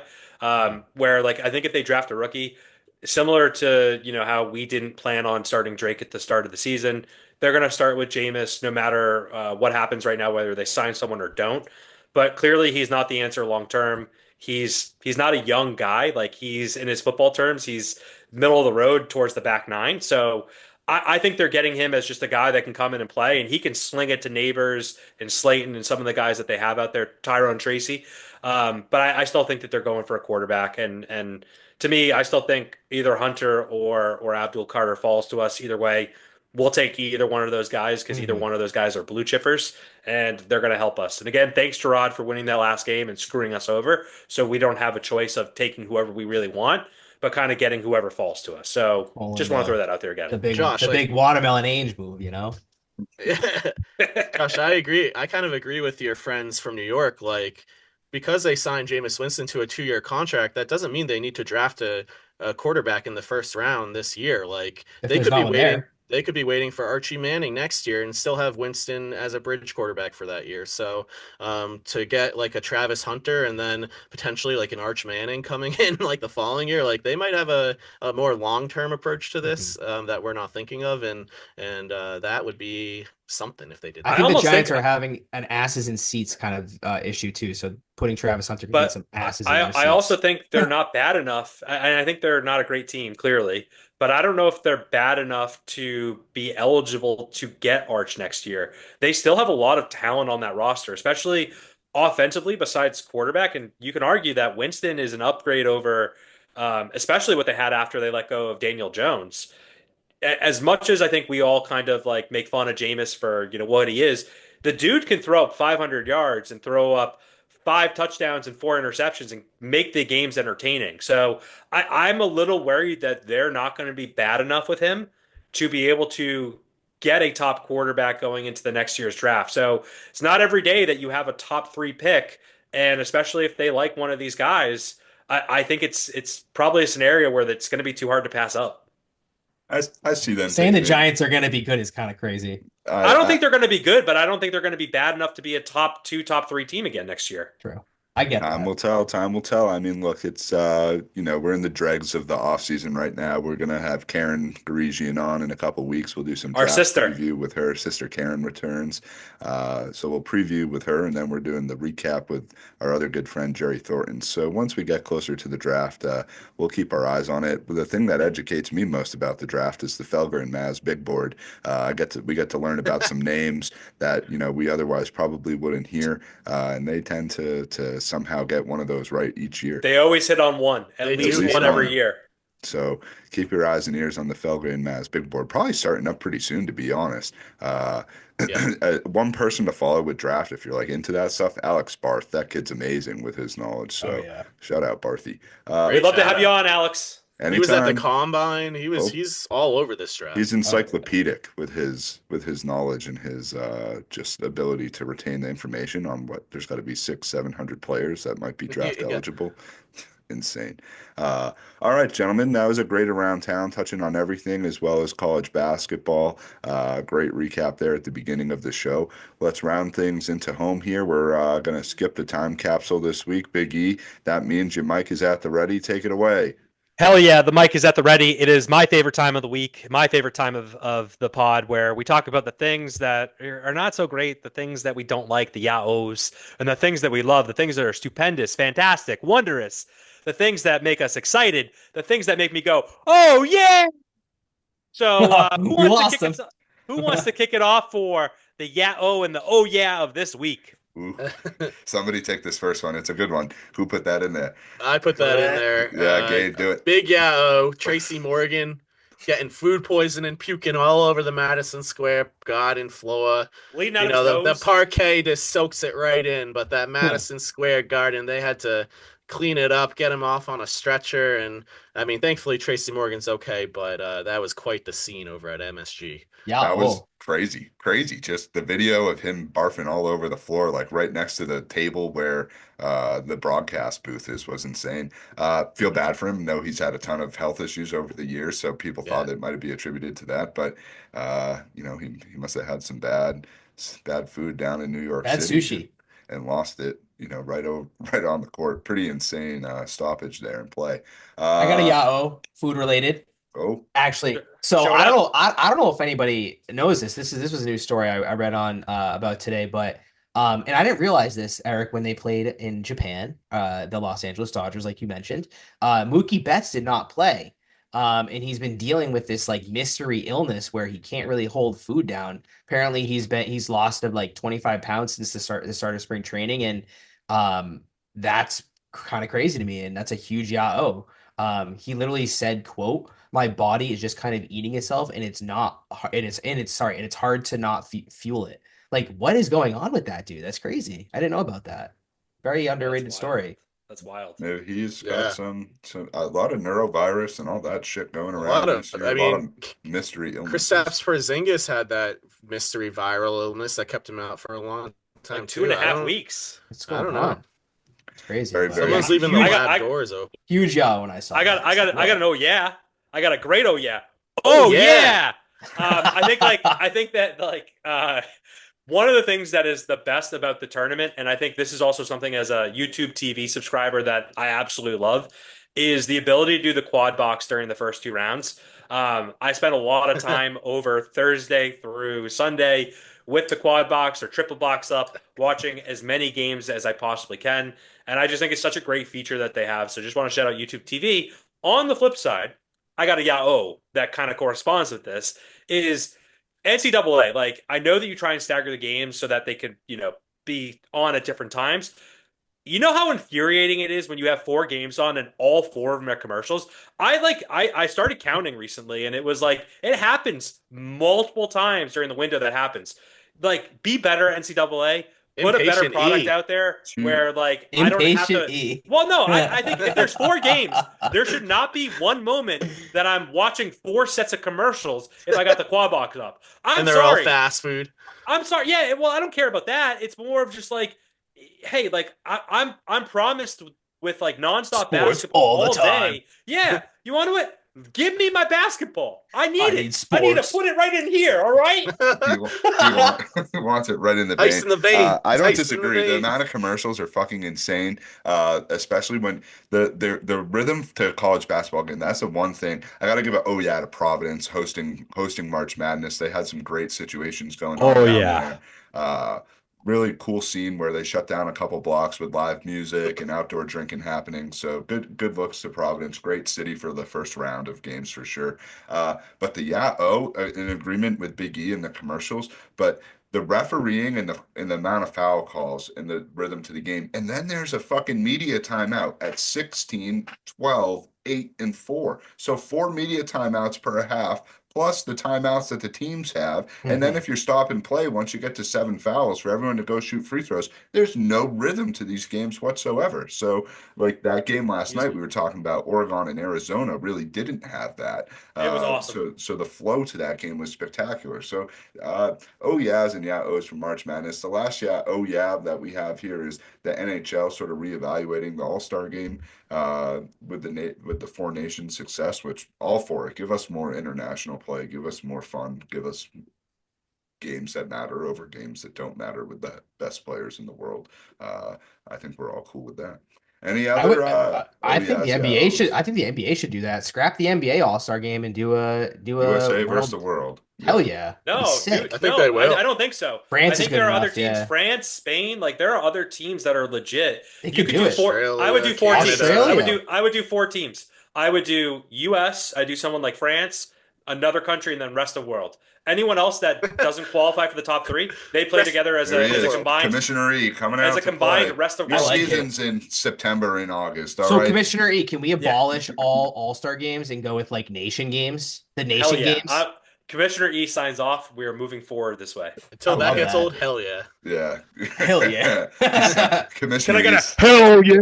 S4: Where like I think if they draft a rookie, similar to how we didn't plan on starting Drake at the start of the season, they're going to start with Jameis no matter what happens right now, whether they sign someone or don't. But clearly, he's not the answer long term. He's not a young guy. Like he's in his football terms, he's middle of the road towards the back nine. So I think they're getting him as just a guy that can come in and play, and he can sling it to Neighbors and Slayton and some of the guys that they have out there, Tyrone Tracy. But I still think that they're going for a quarterback, and to me, I still think either Hunter or Abdul Carter falls to us. Either way, we'll take either one of those guys because either
S3: Mhm.
S4: one of those guys are blue chippers, and they're going to help us. And again, thanks Gerard for winning that last game and screwing us over, so we don't have a choice of taking whoever we really want, but kind of getting whoever falls to us. So
S3: Pulling
S4: just want to throw that out there again.
S2: Josh,
S3: the big watermelon Ainge move.
S2: Josh, I agree. I kind of agree with your friends from New York. Like, because they signed Jameis Winston to a 2-year contract, that doesn't mean they need to draft a quarterback in the first round this year. Like,
S3: If there's not one there.
S2: they could be waiting for Archie Manning next year and still have Winston as a bridge quarterback for that year. So, to get like a Travis Hunter and then potentially like an Arch Manning coming in like the following year, like they might have a more long-term approach to
S3: Mhm.
S2: this that we're not thinking of, and that would be something if they did
S3: I
S4: I
S2: that.
S3: think the
S4: almost think
S3: Giants are having an asses in seats kind of issue too. So putting Travis Hunter could get
S4: But
S3: some asses in their
S4: I also
S3: seats.
S4: think they're not bad enough. And I think they're not a great team, clearly. But I don't know if they're bad enough to be eligible to get Arch next year. They still have a lot of talent on that roster, especially offensively, besides quarterback. And you can argue that Winston is an upgrade over, especially what they had after they let go of Daniel Jones. As much as I think we all kind of like make fun of Jameis for what he is, the dude can throw up 500 yards and throw up 5 touchdowns and 4 interceptions and make the games entertaining. So I'm a little worried that they're not going to be bad enough with him to be able to get a top quarterback going into the next year's draft. So it's not every day that you have a top 3 pick, and especially if they like one of these guys, I think it's probably a scenario where it's going to be too hard to pass up.
S1: I see them
S3: Saying the
S1: taking it.
S3: Giants are going to be good is kind of crazy.
S4: I don't
S1: I
S4: think they're going to be good, but I don't think they're going to be bad enough to be a top 2, top 3 team again next year.
S3: True. I get
S1: Time
S3: that.
S1: will tell. Time will tell. I mean, look, it's we're in the dregs of the off season right now. We're gonna have Karen Garigian on in a couple weeks. We'll do some
S4: Our
S1: draft
S4: sister.
S1: preview with her. Sister Karen returns. So we'll preview with her, and then we're doing the recap with our other good friend Jerry Thornton. So once we get closer to the draft, we'll keep our eyes on it. But the thing that educates me most about the draft is the Felger and Maz big board. We get to learn about some names that we otherwise probably wouldn't hear, and they tend to somehow get one of those right each year.
S4: They always hit on one, at
S2: They
S4: least
S2: do
S1: At least
S2: hit
S4: one every
S1: one.
S2: on
S4: year.
S1: So keep your eyes and ears on the Felgrade Mavs big board. Probably starting up pretty soon, to be honest.
S2: Yeah.
S1: One person to follow with draft if you're like into that stuff, Alex Barth. That kid's amazing with his knowledge.
S3: Oh
S1: So
S3: yeah.
S1: shout out Barthy.
S4: We'd
S2: Great
S4: love to
S2: shout
S4: have you
S2: out.
S4: on, Alex.
S2: He was at the
S1: Anytime.
S2: combine.
S1: Oh,
S2: He's all over this
S1: he's
S2: draft.
S1: encyclopedic with his knowledge and his just ability to retain the information on what there's got to be 600-700 players that might be draft
S2: Yeah.
S1: eligible. Insane. All right, gentlemen, that was a great around town, touching on everything as well as college basketball. Great recap there at the beginning of the show. Let's round things into home here. We're going to skip the time capsule this week. Big E, that means your mic is at the ready. Take it away.
S4: Hell yeah, the mic is at the ready. It is my favorite time of the week, my favorite time of the pod, where we talk about the things that are not so great, the things that we don't like, the yaos, and the things that we love, the things that are stupendous, fantastic, wondrous, the things that make us excited, the things that make me go, oh yeah. So
S3: We lost them.
S4: who wants to kick it off for the yao and the oh yeah of this week?
S1: Ooh, somebody take this first one. It's a good one. Who put that in there?
S2: I put that in there.
S1: Yeah, Gabe, do it.
S2: Big Yao, Tracy Morgan, getting food poisoning, puking all over the Madison Square Garden floor.
S4: Bleeding out
S2: You
S4: of
S2: know,
S4: his
S2: the
S4: nose.
S2: parquet just soaks it right in, but that Madison Square Garden, they had to clean it up, get him off on a stretcher. And I mean, thankfully, Tracy Morgan's okay, but that was quite the scene over at MSG.
S3: Yeah.
S1: That was
S3: Oh,
S1: crazy, crazy. Just the video of him barfing all over the floor, like right next to the table where the broadcast booth is, was insane. Feel bad for him. Know he's had a ton of health issues over the years, so people
S2: Yeah.
S1: thought it might be attributed to that. But he must have had some bad food down in New York
S3: bad
S1: City
S3: sushi.
S1: and lost it. Right on the court. Pretty insane stoppage there in play.
S3: I got a yao, food related.
S1: Oh,
S3: Actually, so
S4: Show it
S3: I don't
S4: up.
S3: know. I don't know if anybody knows this. This was a news story I read on about today, but and I didn't realize this, Eric, when they played in Japan, the Los Angeles Dodgers, like you mentioned, Mookie Betts did not play, and he's been dealing with this like mystery illness where he can't really hold food down. Apparently, he's lost like 25 pounds since the start of spring training, and that's kind of crazy to me, and that's a huge yao. He literally said, "quote My body is just kind of eating itself, and it's not, and it's hard to not fuel it." Like, what is going on with that dude? That's crazy. I didn't know about that. Very underrated
S4: wild.
S3: story.
S4: That's wild.
S1: maybe he's
S2: Yeah.
S1: got some a lot of neurovirus and all that shit going
S2: A
S1: around
S2: lot of,
S1: this year.
S2: I
S1: A lot of
S2: mean,
S1: mystery illnesses.
S2: Kristaps Porzingis had that mystery viral illness that kept him out for a long time
S4: Like
S2: too.
S4: 2.5 weeks.
S3: What's
S2: I
S3: going
S2: don't know.
S3: on? It's crazy.
S1: Very,
S3: but-
S1: very
S2: Someone's leaving the
S4: I
S2: lab
S4: got-
S2: doors open.
S3: Huge yao when I saw
S4: I got
S3: that.
S4: an oh yeah. I got a great oh yeah.
S2: Oh,
S4: Oh
S2: yeah.
S4: yeah. I think that one of the things that is the best about the tournament, and I think this is also something as a YouTube TV subscriber that I absolutely love, is the ability to do the quad box during the first two rounds. I spent a lot of time over Thursday through Sunday with the quad box or triple box up, watching as many games as I possibly can. And I just think it's such a great feature that they have. So just want to shout out YouTube TV. On the flip side, I got a yao that kind of corresponds with this is NCAA. Like, I know that you try and stagger the games so that they could, be on at different times. You know how infuriating it is when you have four games on and all four of them are commercials? I started counting recently and it was like it happens multiple times during the window that happens. Like, be better, NCAA. Put a better
S2: Impatient
S4: product
S2: E.
S4: out there where like I don't have
S3: Impatient
S4: to.
S3: E.
S4: Well, no, I think if there's four games, there should not be one moment that I'm watching four sets of commercials if I got the quad box up. I'm
S2: And they're
S4: sorry.
S2: all fast food.
S4: I'm sorry. Yeah, well, I don't care about that. It's more of just like, hey, like I'm promised with like nonstop
S3: Sports
S4: basketball
S3: all the
S4: all
S3: time.
S4: day. Yeah, you want to? Give me my basketball. I need
S3: I
S4: it.
S3: need
S4: I need to
S3: sports.
S4: put it right in here. All right.
S1: He wants it right in the
S2: Ice
S1: vein.
S2: in the vein.
S1: I don't
S2: Ice in the
S1: disagree. The
S2: vein.
S1: amount of commercials are fucking insane, especially when the rhythm to college basketball game. That's the one thing I got to give a oh yeah to Providence hosting March Madness. They had some great situations going on
S4: Oh,
S1: down
S4: yeah.
S1: there. Really cool scene where they shut down a couple blocks with live music and outdoor drinking happening. So good looks to Providence. Great city for the first round of games for sure. But the in agreement with Big E and the commercials, but the refereeing and the amount of foul calls and the rhythm to the game. And then there's a fucking media timeout at 16, 12, 8-4. So 4 media timeouts per half, plus the timeouts that the teams have. And then if you're stop and play, once you get to 7 fouls for everyone to go shoot free throws, there's no rhythm to these games whatsoever. So like that game last night, we were talking about Oregon and Arizona really didn't have that.
S4: It was awesome.
S1: So the flow to that game was spectacular. So oh yeahs and yeah ohs for March Madness. The last oh yeah that we have here is the NHL sort of reevaluating the All-Star game with the Four Nations success, which all for it. Give us more international play, give us more fun, give us games that matter over games that don't matter with the best players in the world. I think we're all cool with that. Any other?
S3: I think the NBA should. I think the NBA should do that. Scrap the NBA All-Star game and do a
S1: USA versus the world.
S3: Hell yeah!
S4: No,
S3: sick.
S4: dude,
S2: I think they will.
S4: I don't think so.
S3: France
S4: I think
S3: is good
S4: there are
S3: enough,
S4: other teams.
S3: yeah.
S4: France, Spain, like there are other teams that are legit.
S3: They
S4: You
S3: could
S4: could
S3: do
S4: do
S3: it.
S4: four. I would do four teams.
S3: Australia.
S4: I would do 4 teams. I would do US. I do someone like France, another country, and then rest of world. Anyone else that doesn't qualify for the top 3, they play together as a combined
S1: Commissioner E coming out
S4: as a combined rest of
S1: Your
S4: world.
S1: season's in September and August.
S3: So
S1: right?
S3: Commissioner E, can we abolish all All-Star games and go with like nation games? The
S4: Hell
S3: nation
S4: yeah.
S3: games.
S4: Commissioner E signs off. We are moving forward this way.
S2: Until
S3: I
S2: that
S3: love
S2: gets
S3: that.
S2: old, hell yeah.
S1: Yeah.
S3: Hell yeah.
S1: Commissioner
S4: Can I get
S1: E
S5: Hell yeah!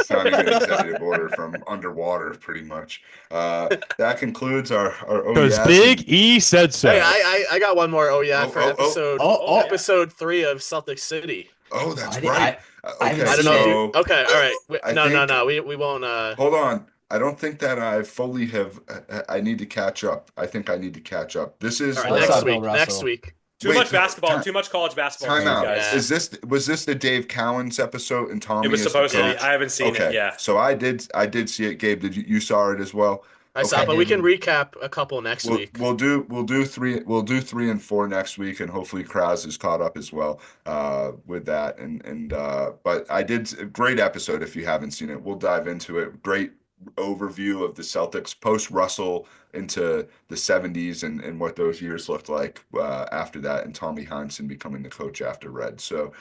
S1: signing an executive order from underwater, pretty much. That concludes our
S5: Because Big E said so.
S2: Hey, I got one more. Oh yeah, for
S3: Oh,
S2: episode 3 of Celtic City.
S1: Oh, that's
S3: I
S1: right.
S3: I
S1: Okay,
S3: haven't
S2: I don't know if
S1: so
S2: you. Okay, all right.
S1: I think-
S2: We won't.
S1: hold on. I don't think that I fully have. I need to catch up. I think I need to catch up. This is
S2: All right,
S3: What's
S2: next
S3: up, Bill
S2: week.
S3: Russell?
S2: Next week.
S4: Too
S1: Wait,
S4: much basketball.
S1: time-
S4: Too much college basketball.
S1: Time out.
S2: guys.
S1: Yeah. Was this the Dave Cowens episode and Tommy?
S4: It was
S1: as the
S4: supposed to be.
S1: coach?
S4: I haven't seen
S1: Okay.
S4: it. Yeah.
S1: So I did see it. Gabe, did you saw it as well?
S2: I saw,
S1: Okay.
S2: but we can recap a couple next week.
S1: We'll do 3 and 4 next week, and hopefully Kraz is caught up as well with that. But I did a great episode. If you haven't seen it, we'll dive into it. Great overview of the Celtics post Russell into the 70s and what those years looked like after that, and Tommy Heinsohn becoming the coach after Red. So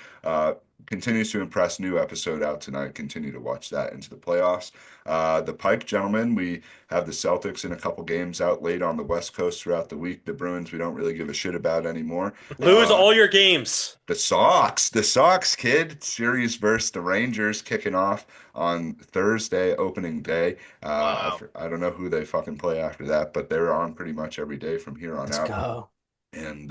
S1: continues to impress. New episode out tonight. Continue to watch that into the playoffs. The Pike, gentlemen, we have the Celtics in a couple games out late on the West Coast throughout the week. The Bruins, we don't really give a shit about anymore.
S4: Lose all your games.
S1: The Sox, kid. Series versus the Rangers kicking off on Thursday, opening day.
S2: Wow.
S1: I don't know who they fucking play after that, but they're on pretty much every day from here on
S3: Let's
S1: out.
S3: go.
S1: And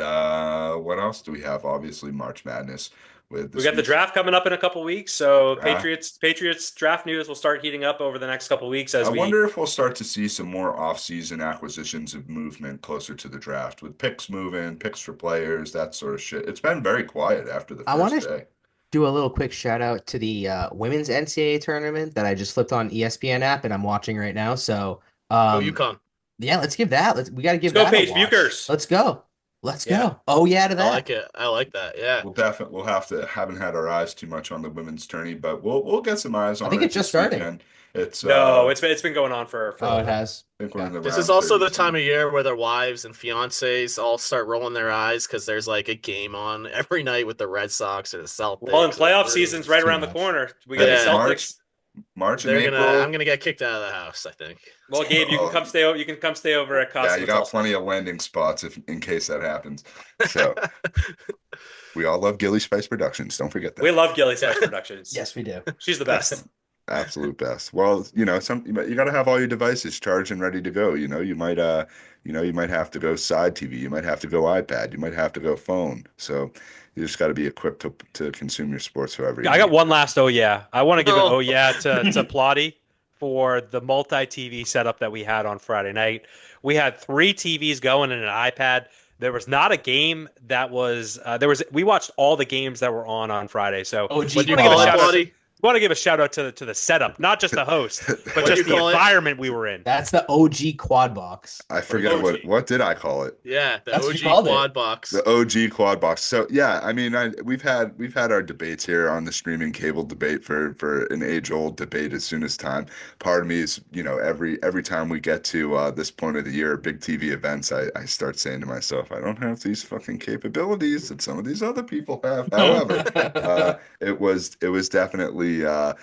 S1: what else do we have? Obviously, March Madness.
S4: We got the draft coming up in a couple weeks, so Patriots draft news will start heating up over the next couple weeks. I
S1: wonder if we'll start to see some more off-season acquisitions of movement closer to the draft, with picks moving, picks for players, that sort of shit. It's been very quiet after the first day.
S3: Do a little quick shout out to the women's NCAA tournament that I just flipped on ESPN app and I'm watching right now. So
S2: UConn.
S3: Yeah, let's give that. We got to give
S4: Let's
S3: that
S4: go,
S3: a
S4: Paige
S3: watch.
S4: Buchers.
S3: Let's go. Let's
S2: Yeah.
S3: go. Oh yeah, to that.
S2: I like it. I like that. Yeah.
S1: We'll have to. Haven't had our eyes too much on the women's tourney, but we'll get some eyes on it.
S3: I think it's just
S1: this
S3: starting.
S1: weekend. It's
S4: it's been going on for
S3: Oh, it has.
S1: I think we're in the
S2: This
S1: round
S2: is also the
S1: 32.
S2: time of year where their wives and fiancés all start rolling their eyes because there's like a game on every night with the Red Sox or the Celtics.
S4: Well, and playoff
S2: or-
S4: season's right
S3: too
S4: around the
S3: much.
S4: corner. We got
S2: Yeah.
S4: the Celtics.
S1: March and
S2: They're
S1: April.
S2: I'm gonna get kicked out of the house, I think.
S4: Well, Gabe, you can come stay. You can come stay over at Casa.
S1: Yeah, you got plenty of landing spots in case that happens. So we all love Gilly Spice Productions. Don't forget that.
S4: We love Gilly Spice Productions.
S3: Yes, we do.
S4: She's the best.
S1: Absolute best. Well, you got to have all your devices charged and ready to go. You might have to go side TV. You might have to go iPad. You might have to go phone. So you just got to be equipped to consume your sports however you
S4: I got
S1: need.
S4: one last oh yeah. I want to give an
S2: Oh.
S4: oh yeah to Plotty for the multi-TV setup that we had on Friday night. We had 3 TVs going and an iPad. There was not a game that was we watched all the games that were on Friday. So
S3: Oh, gee,
S2: What do you
S4: wanna give a
S2: call it,
S4: shout out to-
S2: Bloody?
S4: want to give a shout out to the setup, not just the host, but
S2: What do
S4: just
S2: you
S4: the
S2: call it?
S4: environment we were in.
S3: That's the OG quad box.
S1: I forget
S2: OG.
S1: what did I call it?
S2: Yeah, the
S3: That's what you
S2: OG
S3: called it.
S2: quad box.
S1: The OG quad box. So yeah, I mean, we've had our debates here on the streaming cable debate for an age-old debate as soon as time. Part of me is, every time we get to this point of the year, big TV events, I start saying to myself, I don't have these fucking capabilities that some of these other people have. However, it was definitely really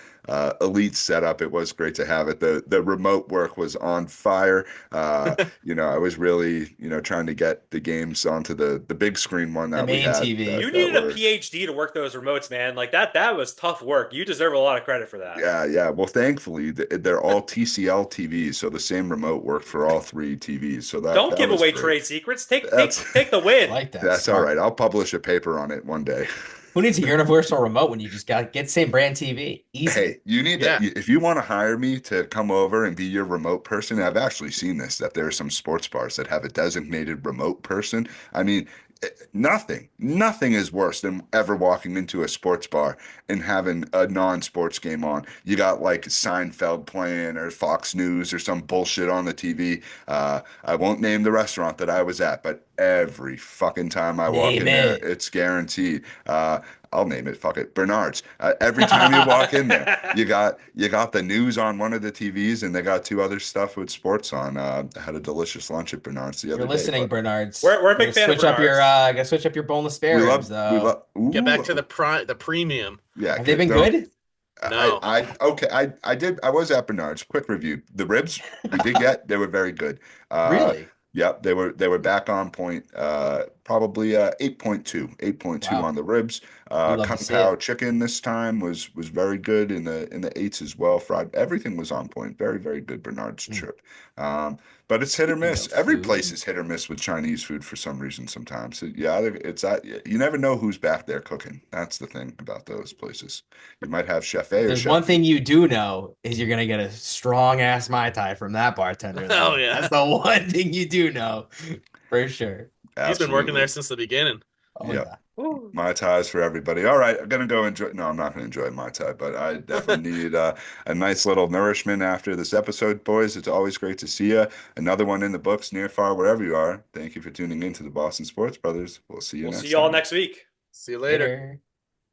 S1: elite setup. It was great to have it. The remote work was on fire. I was really, trying to get the games onto the big screen one
S3: The
S1: that we
S3: main
S1: had.
S3: TV.
S4: You
S1: that
S4: needed a
S1: were,
S4: PhD to work those remotes, man. Like that was tough work. You deserve a lot of credit for that.
S1: yeah. Well, thankfully, they're all TCL TVs, so the same remote worked for all three TVs. So
S4: Don't
S1: that
S4: give
S1: was
S4: away
S1: great.
S4: trade secrets. Take
S1: That's
S4: take the
S3: I
S4: win.
S3: like that.
S1: that's all
S3: Smart.
S1: right. I'll publish a paper on it one day.
S3: Who needs a universal remote when you just got get same brand TV? Easy.
S1: Hey, you need
S2: Yeah.
S1: that. If you want to hire me to come over and be your remote person, I've actually seen this, that there are some sports bars that have a designated remote person. I mean, nothing is worse than ever walking into a sports bar and having a non-sports game on. You got like Seinfeld playing or Fox News or some bullshit on the TV. I won't name the restaurant that I was at, but every fucking time I walk
S3: Name
S1: in there,
S3: it.
S1: it's guaranteed. I'll name it. Fuck it, Bernard's. Every time you walk in there, you got the news on one of the TVs, and they got two other stuff with sports on. I had a delicious lunch at Bernard's the
S3: You're
S1: other day.
S3: listening,
S1: But
S3: Bernards.
S4: We're a big
S3: Gotta
S4: fan of
S3: switch up your
S4: Bernards.
S3: gotta switch up your boneless spare
S1: we
S3: ribs
S1: love we
S3: though.
S1: love.
S2: Get back to the premium.
S1: Yeah.
S3: Have they been
S1: don't-
S3: good?
S2: No.
S1: Okay. I was at Bernard's. Quick review. The ribs we did get, they were very good.
S3: Really?
S1: Yep, they were back on point. Probably 8.2
S3: Wow.
S1: on the ribs.
S3: You love to
S1: Kung
S3: see
S1: Pao
S3: it.
S1: chicken this time was very good in the eights as well. Fried, everything was on point. Very, very good Bernard's
S3: Mm.
S1: trip. But it's hit or
S3: Speaking
S1: miss.
S3: of
S1: Every
S3: food.
S1: place is hit or miss with Chinese food for some reason sometimes. It's that you never know who's back there cooking. That's the thing about those places. You might have Chef A or
S3: There's
S1: Chef
S3: one
S1: B.
S3: thing you do know is you're gonna get a strong ass Mai Tai from that bartender. though.
S2: Oh, yeah.
S3: That's the one thing you do know for sure.
S2: He's been working there
S1: Absolutely.
S2: since the beginning.
S3: Oh
S1: Yep.
S3: yeah.
S1: Mai Tais for everybody. All right, I'm gonna go enjoy. No, I'm not gonna enjoy Mai Tai, but I definitely need a nice little nourishment after this episode, boys. It's always great to see you. Another one in the books, near, far, wherever you are. Thank you for tuning in to the Boston Sports Brothers. We'll see you
S4: We'll
S1: next
S4: see you all
S1: time.
S4: next week.
S2: See you later.
S3: Later.